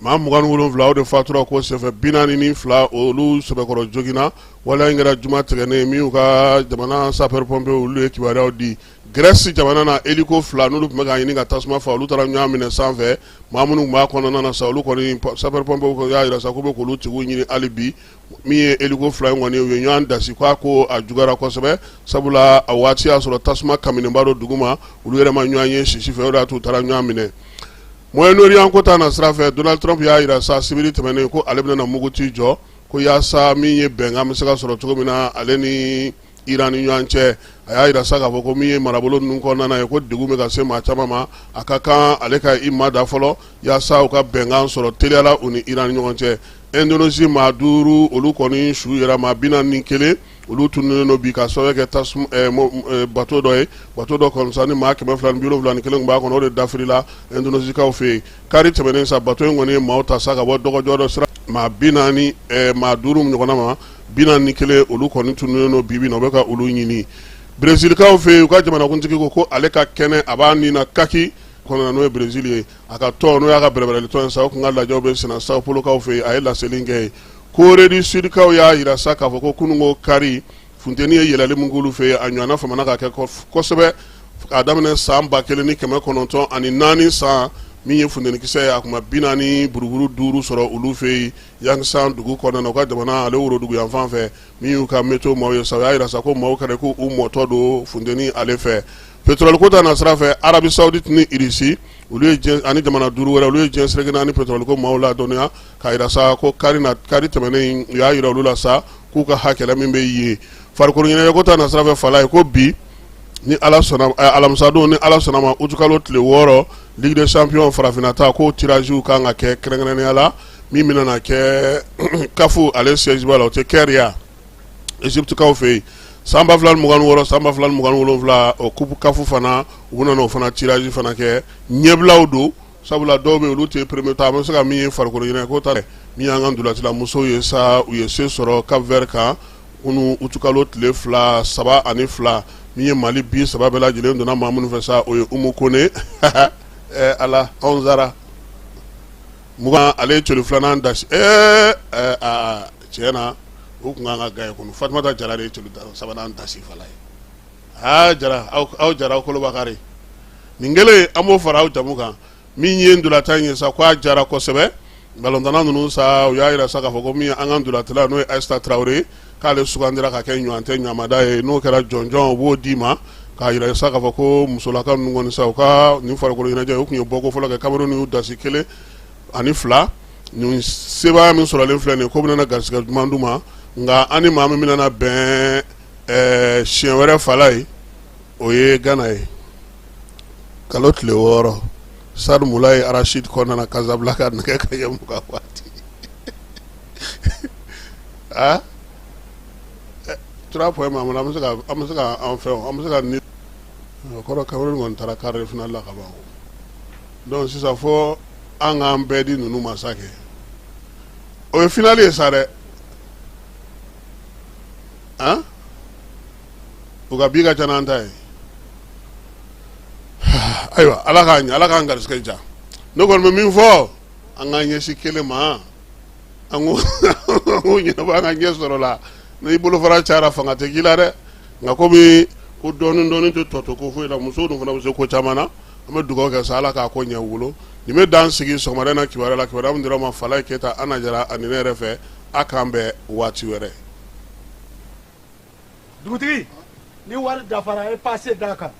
maa 27 o de fatura ko senfɛ 42 olu sɛbɛkɔrɔ joginna wala in kɛra juma tigɛnen min y'u ka jamana sapeur pompier olu ye kibaruyaw di Grèce jamana na hélico 2 n'olu tun bɛ ka ɲini ka tasuma fa olu taara ɲɔgɔn minɛ sanfɛ maa minnu b'a kɔnɔna na sa olu kɔni sapeur pompier y'a jira sa k'u bɛ k'olu tigiw ɲini hali bi min ye hélico 2 in kɔni u ye ɲɔgɔn dasi k'a ko a juguyara kosɛbɛ sabula a waati y'a sɔrɔ tasuma kaminenba dɔ dugu ma olu yɛrɛ ma ɲɔgɔn ye sisi fɛ o de y'a to u taara ɲɔgɔn minɛ Moyen-Orient ko ta na sira fɛ Donald Trump y'a jira sa sibiri tɛmɛnen ko ale bɛna muguti jɔ ko yaasa min ye bɛnkan bɛ se ka sɔrɔ cogo min na ale ni Iran ni ɲɔgɔn cɛ a y'a jira sa k'a fɔ ko min ye marabolo ninnu kɔnɔna ye ko degun bɛ ka se maa caman ma a ka kan ale ka i ma da fɔlɔ yaasa u ka bɛnkan sɔrɔ teliyala u ni Iran ni ɲɔgɔn cɛ Indonésie maa 5 olu kɔni su yɛrɛ maa 41 olu tununnen do bi ka sababu kɛ bateau dɔ ye bateau dɔ kɔni sa ni maa 271 tun b'a kɔnɔ o de dafirila Indonésiekaw fɛ yen kari tɛmɛnen sa bateau in kɔni ye maaw ta sa ka bɔ dɔgɔjɔ dɔ sira maa 40 maa 5 ɲɔgɔnna ma 41 olu kɔni tununnen do bi na u bɛ ka olu ɲini Brésilikaw fɛ yen u ka jamanakuntigi ko ale ka kɛnɛ a b'a nin na kaki kɔnɔna n'o ye Brésil ye a ka tɔn n'o y'a ka bɛrɛbɛrɛli tɔn ye sa o kun ka lajɛw bɛ senna Sao Paulokaw fɛ yen a ye laseli kɛ yen Corée du Sud kaw y'a yira sa k'a fɔ ko kununko kari funteni ye yɛlɛli min k'olu fɛ yen a ɲɔgɔnna famana ka kɛ kosɛbɛ k'a daminɛ san 1994 san min ye funtenikisɛ ye a kuma 40 buruburu 5 sɔrɔ olu fɛ yen Yangsan dugu kɔnɔna na u ka jamana ale woro dugu yan fan fɛ min y'u ka météo maaw ye sa o y'a yira sa ko maaw kɛra ko u mɔtɔ don funteni ale fɛ pétrole ko ta na sira fɛ Arabie Saoudite ni Russie olu ye ani jamana 5 wɛrɛ olu ye diɲɛ seleke naani pétrole ko maaw la dɔnniya k'a yira sa ko kari tɛmɛnen u y'a yira olu la sa k'u ka hakɛla min bɛ ye farikolo ɲɛnajɛ ko ta na sira fɛ fala ye ko bi ni Ala sɔnna alamisadon ni Ala sɔnna ma utukalo tile 6 Ligue des Champions farafinata ko tirage kan ka kɛ kɛrɛnkɛrɛnnenya la min bɛna kɛ kafu ale siège ba la o tɛ kɛriya Egypte kaw fe samba flan mugan woro samba flan mugan wolonfla o kupu kafu fana ubuna no fana tirage fana ke nyeblaw do sabula dobe olu te premier ta mo saka mi farko yene ko ta mi angan dula tila muso ye sa u ye se soro Cap Vert ka unu utukalo tle fla saba ani fla mi mali bi saba bela jile ndona mamun fe sa o ye umukone ala onzara muga ale choli flana dash chena ukunganga gaye kunu Fatmata Jara de choli sabana dashi falai jara au jara ko lo bakari ningele amo farao jamuka mi nyendula tanye sa kwa jara ko sebe balondana nunu sa o yaira saka foko mi angandula tla no Esta Traoré kale sugandira ka kenyo ante nyamada e no kera jonjon wo dima ka ira saka foko musolaka nungoni sa ka ni fara ko ina je ukunyo boko fola ka Cameroon yu dasi kele ani fla ni seba min sura le fla ne ko bina garsiga manduma nga ani mama minana ben chien were falai oye ganai kalot le woro Sad Mulai Arashid kona na Casablanca na kaya muka wati trapo ema mala amusaka enfant amusaka ni koro Cameroon ngon tara carré final la kaba donc si ça faut anga mbedi nunu masake o finali sare uga biga chananta aywa ala ka ngar skeja no gon min fo anga nyesi kelema angu nyina ba anga nyesoro la no ibulu fara chara fanga te gilare ngakomi ko donu to toto ko fo la muso do fana muso ko chamana ame dugo ka sala ka ko nyawulo ni me dan sigi so mare na kiwara la kiwara ndiro ma fala keta anajara anine refe akambe wati were dugutigi ni wal dafara e passé daka